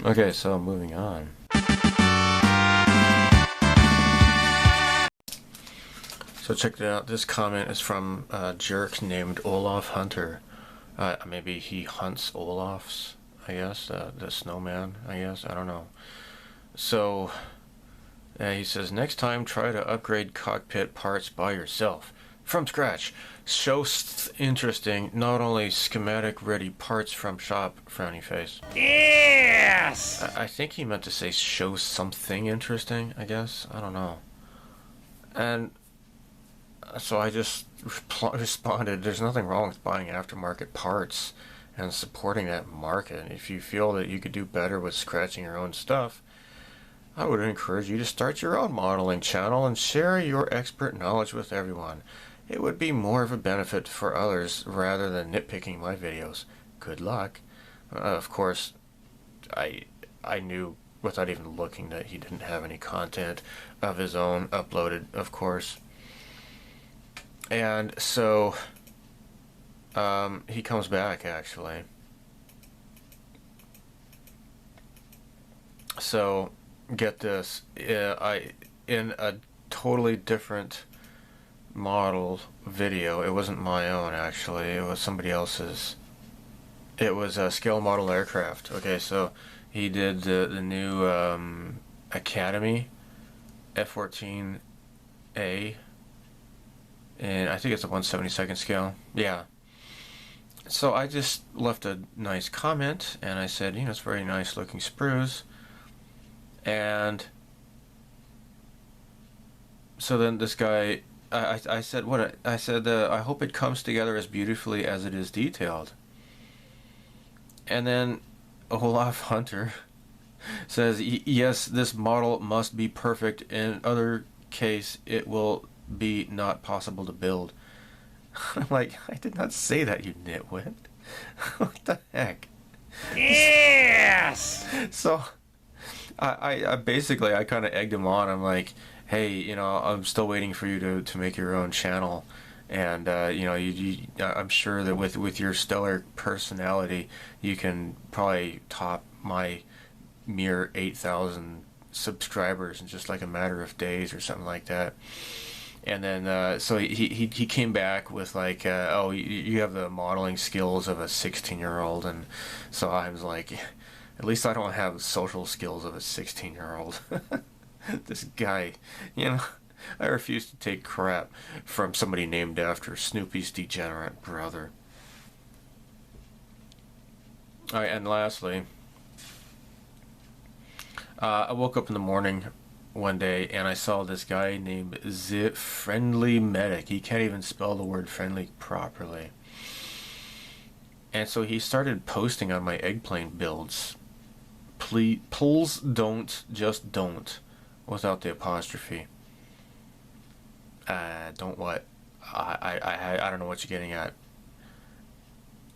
Okay, so moving on. So check it out. This comment is from a jerk named Olaf Hunter. Maybe he hunts Olafs, I guess. The snowman, I guess. I don't know. So he says, next time try to upgrade cockpit parts by yourself. From scratch. Show interesting, not only schematic ready parts from shop, frowny face. Yes! I think he meant to say show something interesting, I guess. I don't know. And so I just responded, there's nothing wrong with buying aftermarket parts and supporting that market. If you feel that you could do better with scratching your own stuff, I would encourage you to start your own modeling channel and share your expert knowledge with everyone. It would be more of a benefit for others rather than nitpicking my videos. Good luck. Of course, I knew without even looking that he didn't have any content of his own uploaded, of course. And so he comes back, actually. So get this, in a totally different model video. It wasn't my own, actually. It was somebody else's. It was a scale model aircraft. Okay, so he did the new Academy F-14A, and I think it's a 1/72nd scale. Yeah. So I just left a nice comment, and I said, it's very nice looking sprues. And so then this guy, I said, I hope it comes together as beautifully as it is detailed. And then Olaf Hunter says, yes, this model must be perfect. In other case, it will be not possible to build. I'm like, I did not say that, you nitwit. What the heck? Yes! So I basically I kind of egged him on. I'm like, hey, you know, I'm still waiting for you to make your own channel, and you know, I'm sure that with your stellar personality, you can probably top my mere 8,000 subscribers in just like a matter of days or something like that. And then so he came back with like, oh, you have the modeling skills of a 16-year-old, and so I was like, at least I don't have social skills of a 16-year-old. This guy, you know, I refuse to take crap from somebody named after Snoopy's degenerate brother. All right, and lastly, I woke up in the morning one day and I saw this guy named Friendly Medic. He can't even spell the word friendly properly. And so he started posting on my eggplane builds. Please don't, just don't, without the apostrophe. Don't what? I don't know what you're getting at.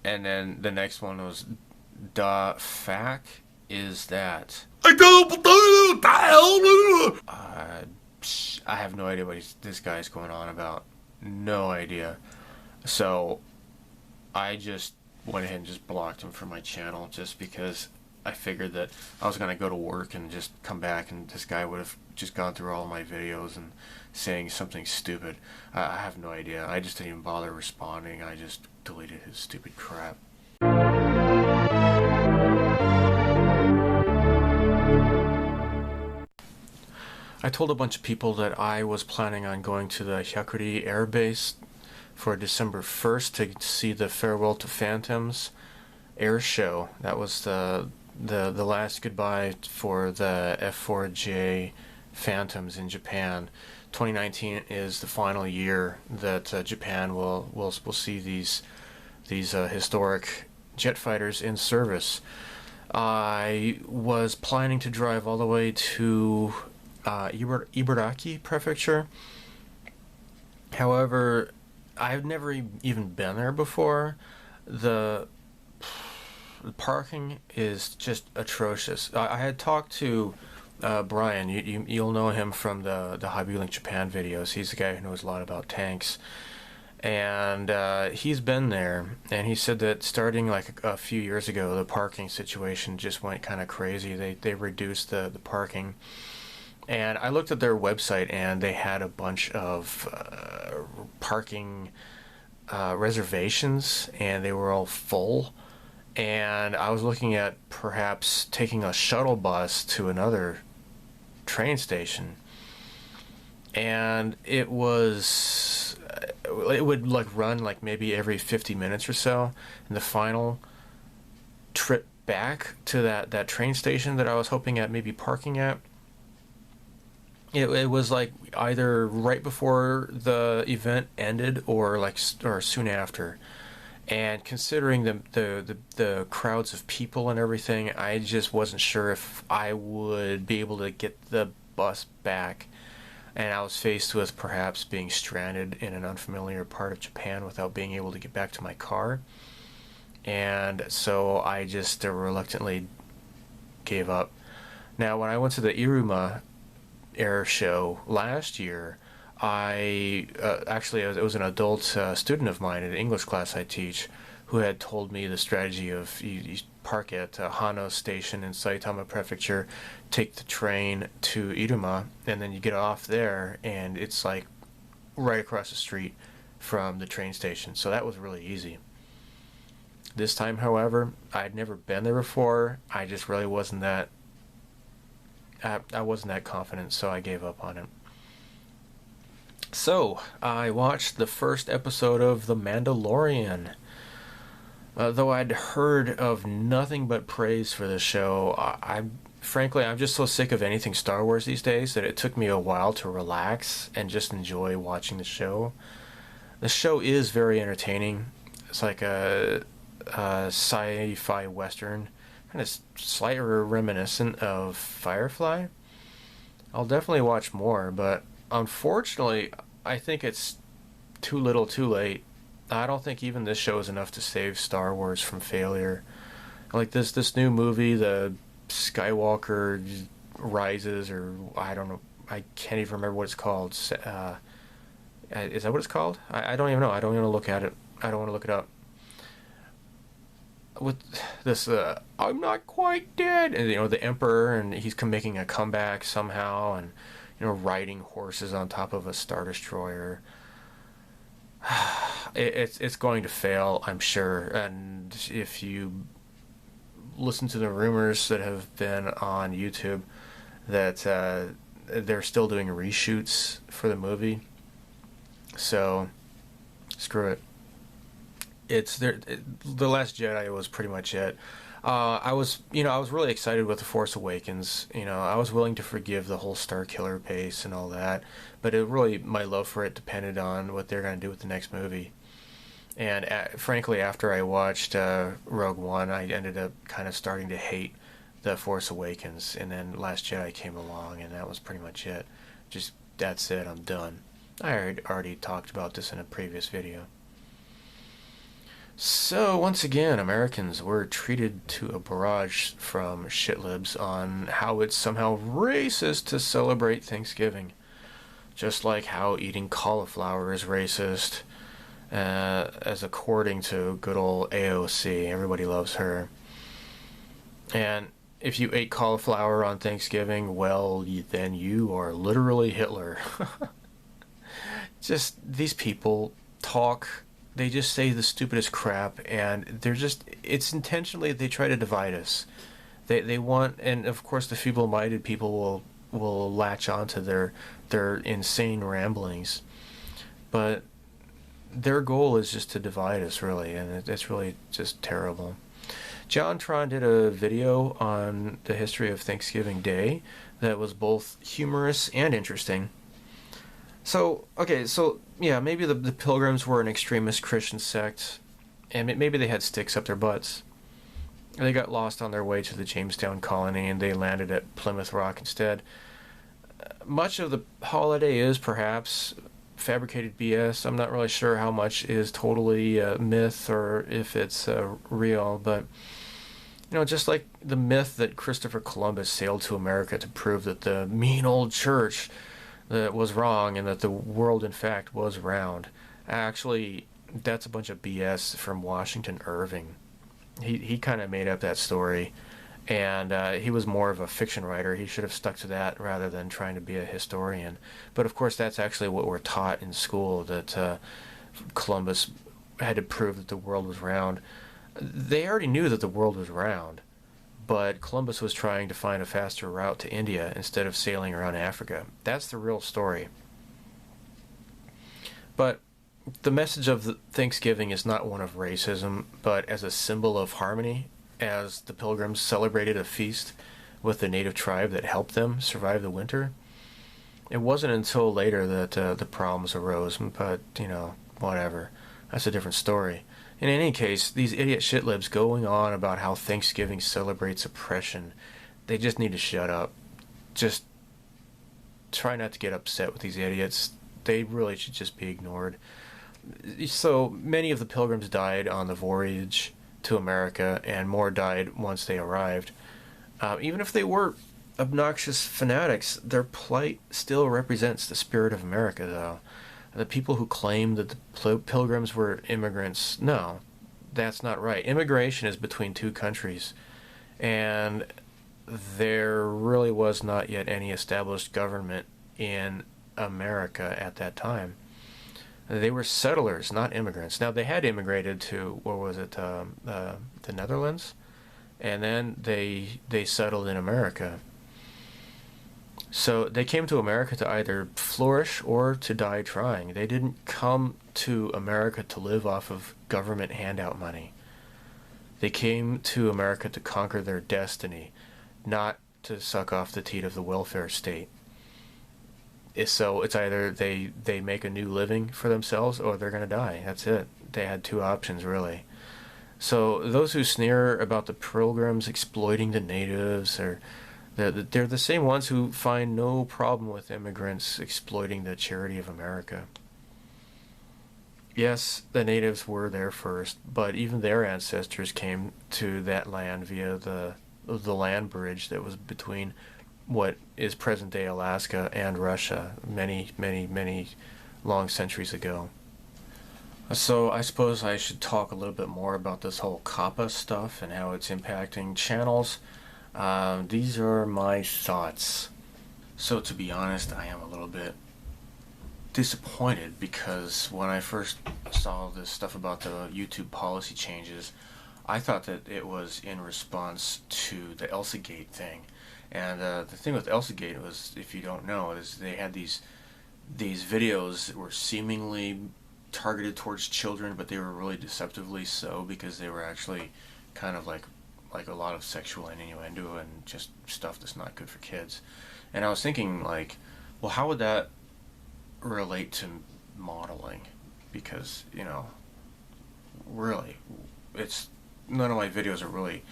And then the next one was, da fac is that? I have no idea what this guy's going on about. No idea. So I just went ahead and just blocked him from my channel, just because I figured that I was going to go to work and just come back and this guy would have just gone through all of my videos and saying something stupid. I have no idea. I just didn't even bother responding. I just deleted his stupid crap. I told a bunch of people that I was planning on going to the Hyakuri Air Base for December 1st to see the Farewell to Phantoms air show. That was the last goodbye for the F4J Phantoms in Japan. 2019 is the final year that Japan will see these historic jet fighters in service. I was planning to drive all the way to Ibaraki Prefecture. However, I've never even been there before. The parking is just atrocious. I had talked to Brian. You'll know him from the Hobby Link Japan videos. He's the guy who knows a lot about tanks. And he's been there, and he said that starting like a few years ago, the parking situation just went kind of crazy. They reduced the parking. And I looked at their website, and they had a bunch of parking reservations, and they were all full. And I was looking at perhaps taking a shuttle bus to another train station. And it would like run like maybe every 50 minutes or so. And the final trip back to that train station that I was hoping at maybe parking at, it was like either right before the event ended or soon after. And considering the crowds of people and everything, I just wasn't sure if I would be able to get the bus back. And I was faced with perhaps being stranded in an unfamiliar part of Japan without being able to get back to my car. And so I just reluctantly gave up. Now, when I went to the Iruma Air Show last year, it was an adult student of mine in an English class I teach who had told me the strategy of you park at Hano Station in Saitama Prefecture, take the train to Iruma, and then you get off there, and it's like right across the street from the train station. So that was really easy. This time, however, I'd never been there before. I just really wasn't that confident, so I gave up on it. So, I watched the first episode of The Mandalorian. Though I'd heard of nothing but praise for the show, I'm just so sick of anything Star Wars these days that it took me a while to relax and just enjoy watching the show. The show is very entertaining. It's like a sci-fi western, kind of slightly reminiscent of Firefly. I'll definitely watch more, but unfortunately, I think it's too little too late. I don't think even this show is enough to save Star Wars from failure. Like this new movie, the Skywalker Rises, or I don't know. I can't even remember what it's called. Is that what it's called? I don't even know. I don't even want to look at it. I don't want to look it up. With this, I'm not quite dead, and the Emperor, and he's making a comeback somehow, and riding horses on top of a Star Destroyer. It's going to fail, I'm sure. And if you listen to the rumors that have been on YouTube, that they're still doing reshoots for the movie, so screw it. The Last Jedi was pretty much it. I was really excited with The Force Awakens. I was willing to forgive the whole Star Killer pace and all that, but my love for it depended on what they're going to do with the next movie. And frankly, after I watched Rogue One, I ended up kind of starting to hate The Force Awakens, and then Last Jedi came along, and that was pretty much it. Just, that's it, I'm done. I already talked about this in a previous video. So, once again, Americans were treated to a barrage from shitlibs on how it's somehow racist to celebrate Thanksgiving. Just like how eating cauliflower is racist, as according to good old AOC. Everybody loves her. And if you ate cauliflower on Thanksgiving, well, then you are literally Hitler. Just, these people talk... They just say the stupidest crap, and it's intentionally, they try to divide us. They want, and of course the feeble-minded people will latch onto their insane ramblings. But their goal is just to divide us, really, and it's really just terrible. John Tron did a video on the history of Thanksgiving Day that was both humorous and interesting. So, yeah, maybe the Pilgrims were an extremist Christian sect, and maybe they had sticks up their butts. They got lost on their way to the Jamestown colony, and they landed at Plymouth Rock instead. Much of the holiday is perhaps fabricated BS. I'm not really sure how much is totally myth or if it's real, but just like the myth that Christopher Columbus sailed to America to prove that the mean old church that was wrong and that the world in fact was round. Actually, that's a bunch of BS from Washington Irving. He kind of made up that story, and he was more of a fiction writer. He should have stuck to that rather than trying to be a historian. But of course, that's actually what we're taught in school, that Columbus had to prove that the world was round. They already knew that the world was round, but Columbus was trying to find a faster route to India instead of sailing around Africa. That's the real story. But the message of Thanksgiving is not one of racism, but as a symbol of harmony, as the Pilgrims celebrated a feast with the native tribe that helped them survive the winter. It wasn't until later that the problems arose, but, whatever. That's a different story. In any case, these idiot shitlibs going on about how Thanksgiving celebrates oppression, they just need to shut up. Just try not to get upset with these idiots. They really should just be ignored. So many of the Pilgrims died on the voyage to America, and more died once they arrived. Even if they were obnoxious fanatics, their plight still represents the spirit of America, though. The people who claim that the Pilgrims were immigrants, no, that's not right. Immigration is between two countries, and there really was not yet any established government in America at that time. They were settlers, not immigrants. Now, they had immigrated to, the Netherlands, and then they settled in America. So they came to America to either flourish or to die trying. They didn't come to America to live off of government handout money. They came to America to conquer their destiny, not to suck off the teat of the welfare state. So it's either they make a new living for themselves or they're going to die. That's it. They had two options, really. So those who sneer about the Pilgrims exploiting the natives, or they're the same ones who find no problem with immigrants exploiting the charity of America. Yes, the natives were there first, but even their ancestors came to that land via the the land bridge that was between what is present-day Alaska and Russia many, many, many long centuries ago. So I suppose I should talk a little bit more about this whole COPPA stuff and how it's impacting channels. These are my thoughts. So to be honest, I am a little bit disappointed because when I first saw this stuff about the YouTube policy changes, I thought that it was in response to the ElsaGate thing. And the thing with ElsaGate was, if you don't know, is they had these videos that were seemingly targeted towards children, but they were really deceptively so, because they were actually kind of like a lot of sexual innuendo and just stuff that's not good for kids. And I was thinking, like, well, how would that relate to modeling? Because, you know, really, it's none of my videos are really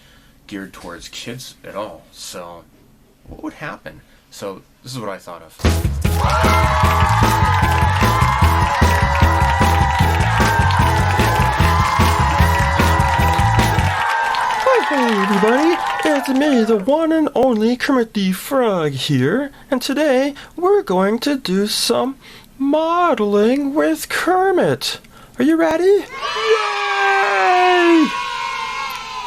geared towards kids at all. So what would happen? So this is what I thought of. Hey everybody, it's me, the one and only Kermit the Frog here, and today we're going to do some modeling with Kermit. Are you ready? Yay!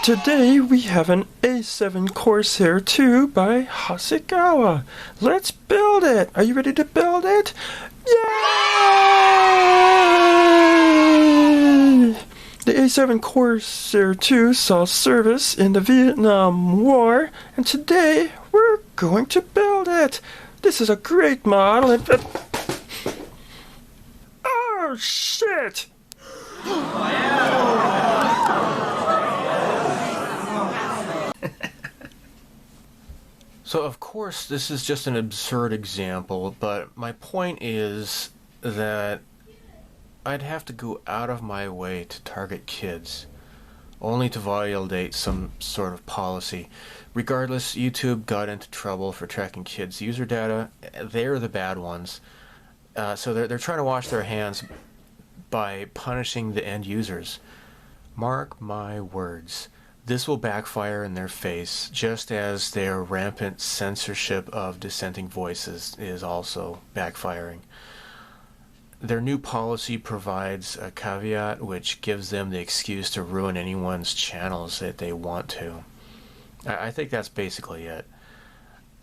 Today we have an A7 Corsair 2 by Hasegawa. Let's build it! Are you ready to build it? Yay! The A7 Corsair 2 saw service in the Vietnam War, and today we're going to build it. This is a great model and... Oh, shit! So of course this is just an absurd example, but my point is that I'd have to go out of my way to target kids, only to violate some sort of policy. Regardless, YouTube got into trouble for tracking kids' user data. They're the bad ones. So they're trying to wash their hands by punishing the end users. Mark my words. This will backfire in their face, just as their rampant censorship of dissenting voices is also backfiring. Their new policy provides a caveat which gives them the excuse to ruin anyone's channels that they want to. I think that's basically it.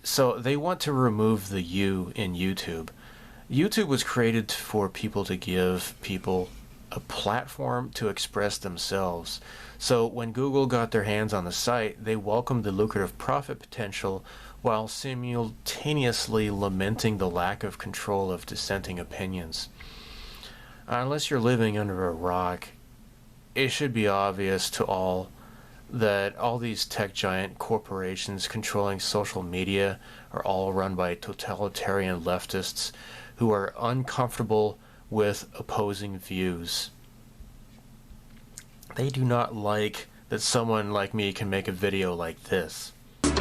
So they want to remove the U in YouTube. YouTube was created for people to give people a platform to express themselves. So when Google got their hands on the site, they welcomed the lucrative profit potential while simultaneously lamenting the lack of control of dissenting opinions. Unless you're living under a rock, it should be obvious to all that all these tech giant corporations controlling social media are all run by totalitarian leftists who are uncomfortable with opposing views. They do not like that someone like me can make a video like this. So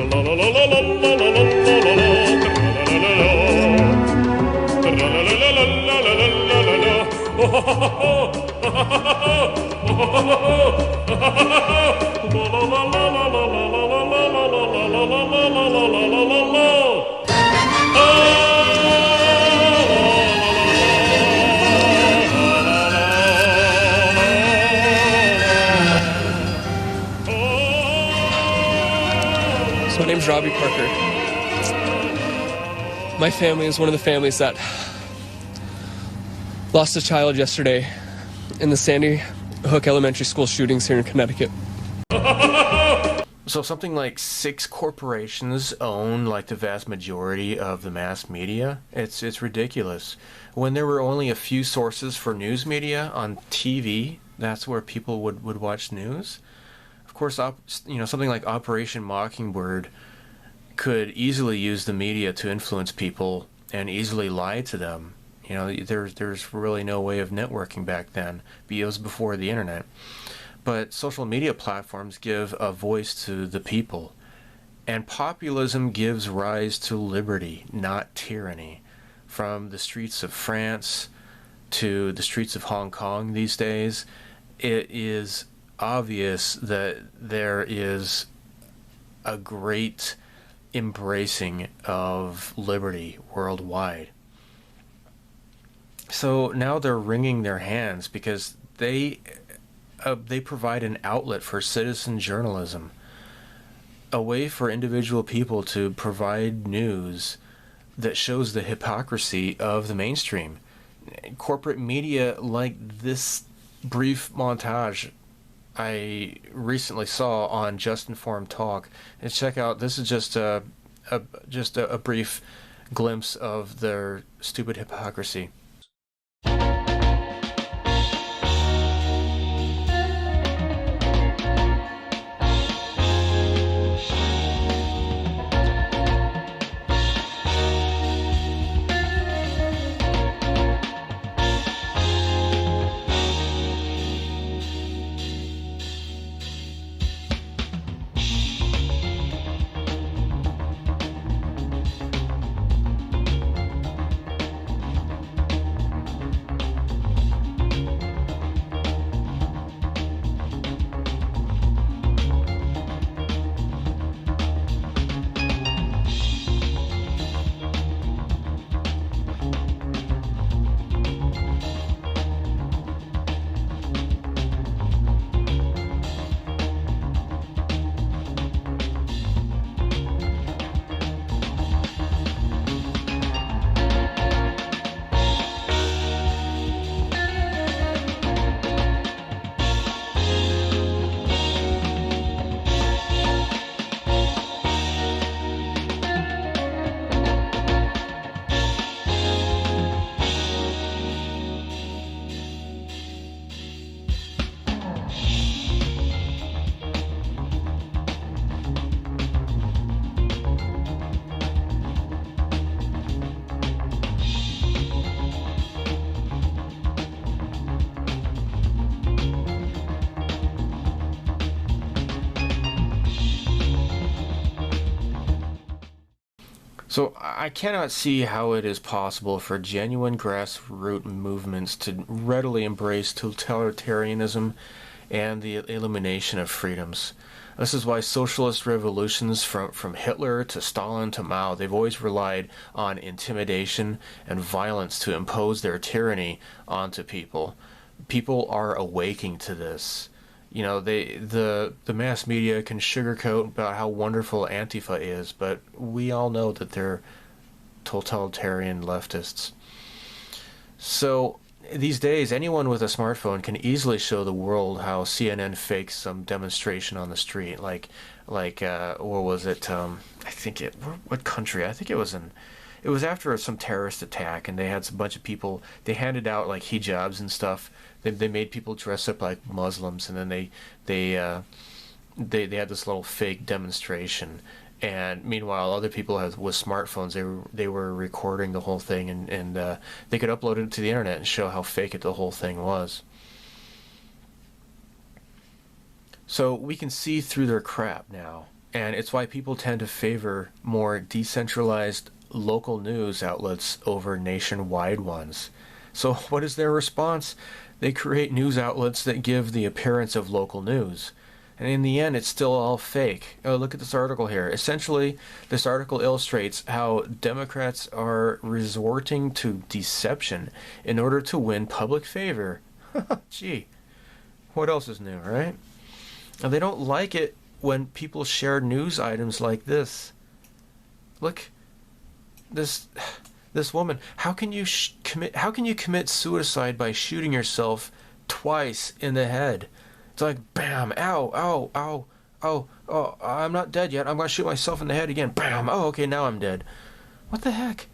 my name's Robbie Parker. My family is one of the families that lost a child yesterday in the Sandy Hook Elementary School shootings here in Connecticut. So something like 6 corporations own like the vast majority of the mass media. It's ridiculous. When there were only a few sources for news media on TV, that's where people would watch news. Of course, something like Operation Mockingbird could easily use the media to influence people and easily lie to them. You know, there's really no way of networking back then. It was before the internet. But social media platforms give a voice to the people. And populism gives rise to liberty, not tyranny. From the streets of France to the streets of Hong Kong these days, it is obvious that there is a great embracing of liberty worldwide. So now they're wringing their hands because they provide an outlet for citizen journalism, a way for individual people to provide news that shows the hypocrisy of the mainstream. Corporate media, like this brief montage I recently saw on Just Informed Talk, and check out, this is just a brief glimpse of their stupid hypocrisy. So I cannot see how it is possible for genuine grassroots movements to readily embrace totalitarianism and the elimination of freedoms. This is why socialist revolutions from Hitler to Stalin to Mao, they've always relied on intimidation and violence to impose their tyranny onto people. People are awaking to this. You know, the mass media can sugarcoat about how wonderful Antifa is, but we all know that they're totalitarian leftists. So these days, anyone with a smartphone can easily show the world how CNN fakes some demonstration on the street, like what was it? What country? I think it was after some terrorist attack, and they had a bunch of people. They handed out like hijabs and stuff. They made people dress up like Muslims, and then they had this little fake demonstration. And meanwhile, other people with smartphones, they were recording the whole thing, and they could upload it to the internet and show how fake the whole thing was. So we can see through their crap now, and it's why people tend to favor more decentralized local news outlets over nationwide ones. So what is their response? They create news outlets that give the appearance of local news. And in the end, it's still all fake. Oh, look at this article here. Essentially, this article illustrates how Democrats are resorting to deception in order to win public favor. Gee, what else is new, right? Now, they don't like it when people share news items like this. Look, this woman. How can you commit suicide by shooting yourself twice in the head? It's like, bam, ow, ow, ow, oh, I'm not dead yet. I'm going to shoot myself in the head again. Bam, oh, okay, now I'm dead. What the heck?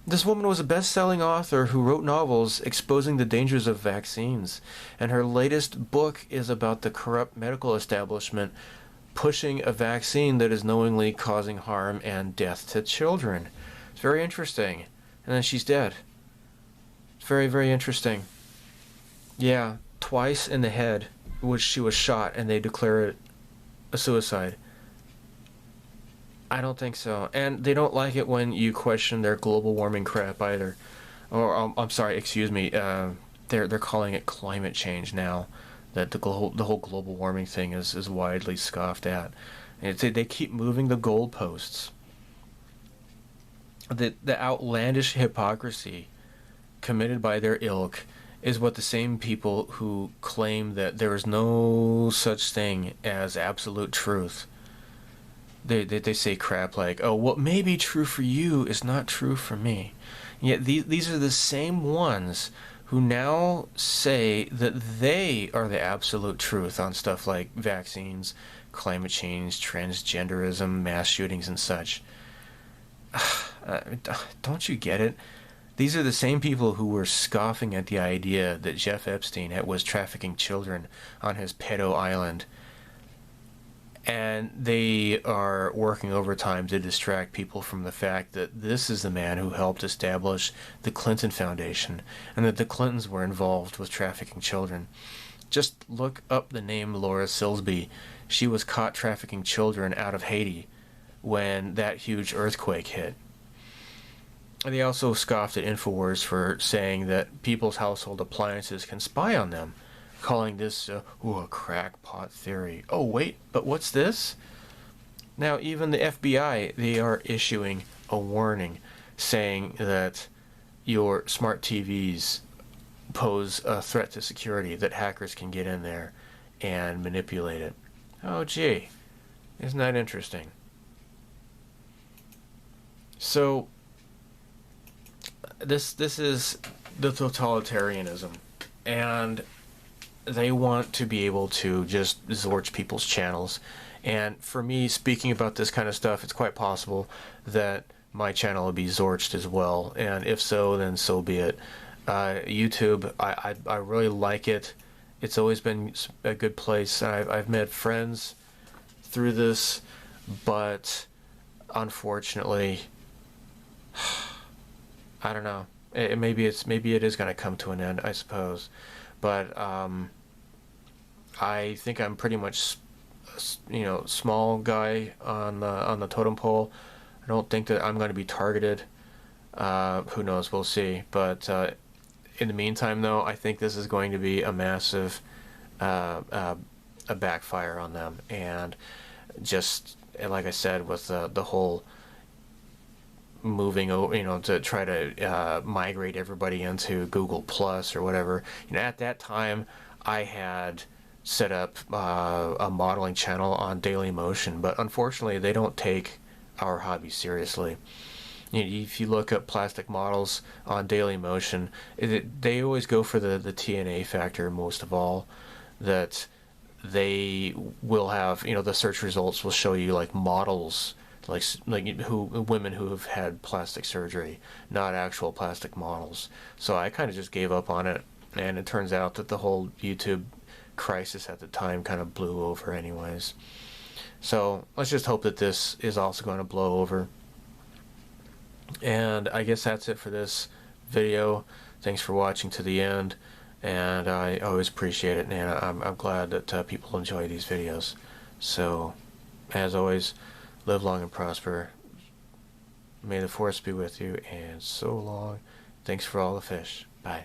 This woman was a best-selling author who wrote novels exposing the dangers of vaccines. And her latest book is about the corrupt medical establishment pushing a vaccine that is knowingly causing harm and death to children. It's very interesting. And then she's dead. It's very, very interesting. Yeah, twice in the head, which she was shot, and they declare it a suicide. I don't think so. And they don't like it when you question their global warming crap either. Or, I'm sorry, excuse me. They're calling it climate change now. That the whole global warming thing is widely scoffed at. They keep moving the goalposts. The outlandish hypocrisy committed by their ilk is what the same people who claim that there is no such thing as absolute truth. They say crap like, oh, what may be true for you is not true for me. Yet these are the same ones who now say that they are the absolute truth on stuff like vaccines, climate change, transgenderism, mass shootings, and such. Don't you get it? These are the same people who were scoffing at the idea that Jeff Epstein was trafficking children on his pedo island. And they are working overtime to distract people from the fact that this is the man who helped establish the Clinton Foundation, and that the Clintons were involved with trafficking children. Just look up the name Laura Silsby. She was caught trafficking children out of Haiti when that huge earthquake hit. And they also scoffed at InfoWars for saying that people's household appliances can spy on them, calling this a crackpot theory. Oh wait, but what's this? Now even the FBI, they are issuing a warning saying that your smart TVs pose a threat to security, that hackers can get in there and manipulate it. Oh gee, isn't that interesting? So this is the totalitarianism, and they want to be able to just zorch people's channels. And for me, speaking about this kind of stuff, it's quite possible that my channel will be zorched as well. And if so, then so be it. YouTube, I really like it. It's always been a good place. I've met friends through this, but unfortunately, I don't know. Maybe it is going to come to an end, I suppose. But I think I'm pretty much, small guy on the totem pole. I don't think that I'm going to be targeted. Who knows? We'll see. But in the meantime, though, I think this is going to be a massive a backfire on them. And just like I said, with the whole moving over, to try to migrate everybody into Google Plus or whatever. At that time, I had set up a modeling channel on Dailymotion, but unfortunately, they don't take our hobby seriously. If you look up plastic models on Dailymotion, they always go for the TNA factor most of all. That they will have, the search results will show you like models, like women who have had plastic surgery, not actual plastic models. So I kind of just gave up on it, and it turns out that the whole YouTube crisis at the time kind of blew over anyways. So let's just hope that this is also going to blow over. And I guess that's it for this video. Thanks for watching to the end, and I always appreciate it, and I'm glad that people enjoy these videos. So as always, live long and prosper. May the force be with you, and so long. Thanks for all the fish. Bye.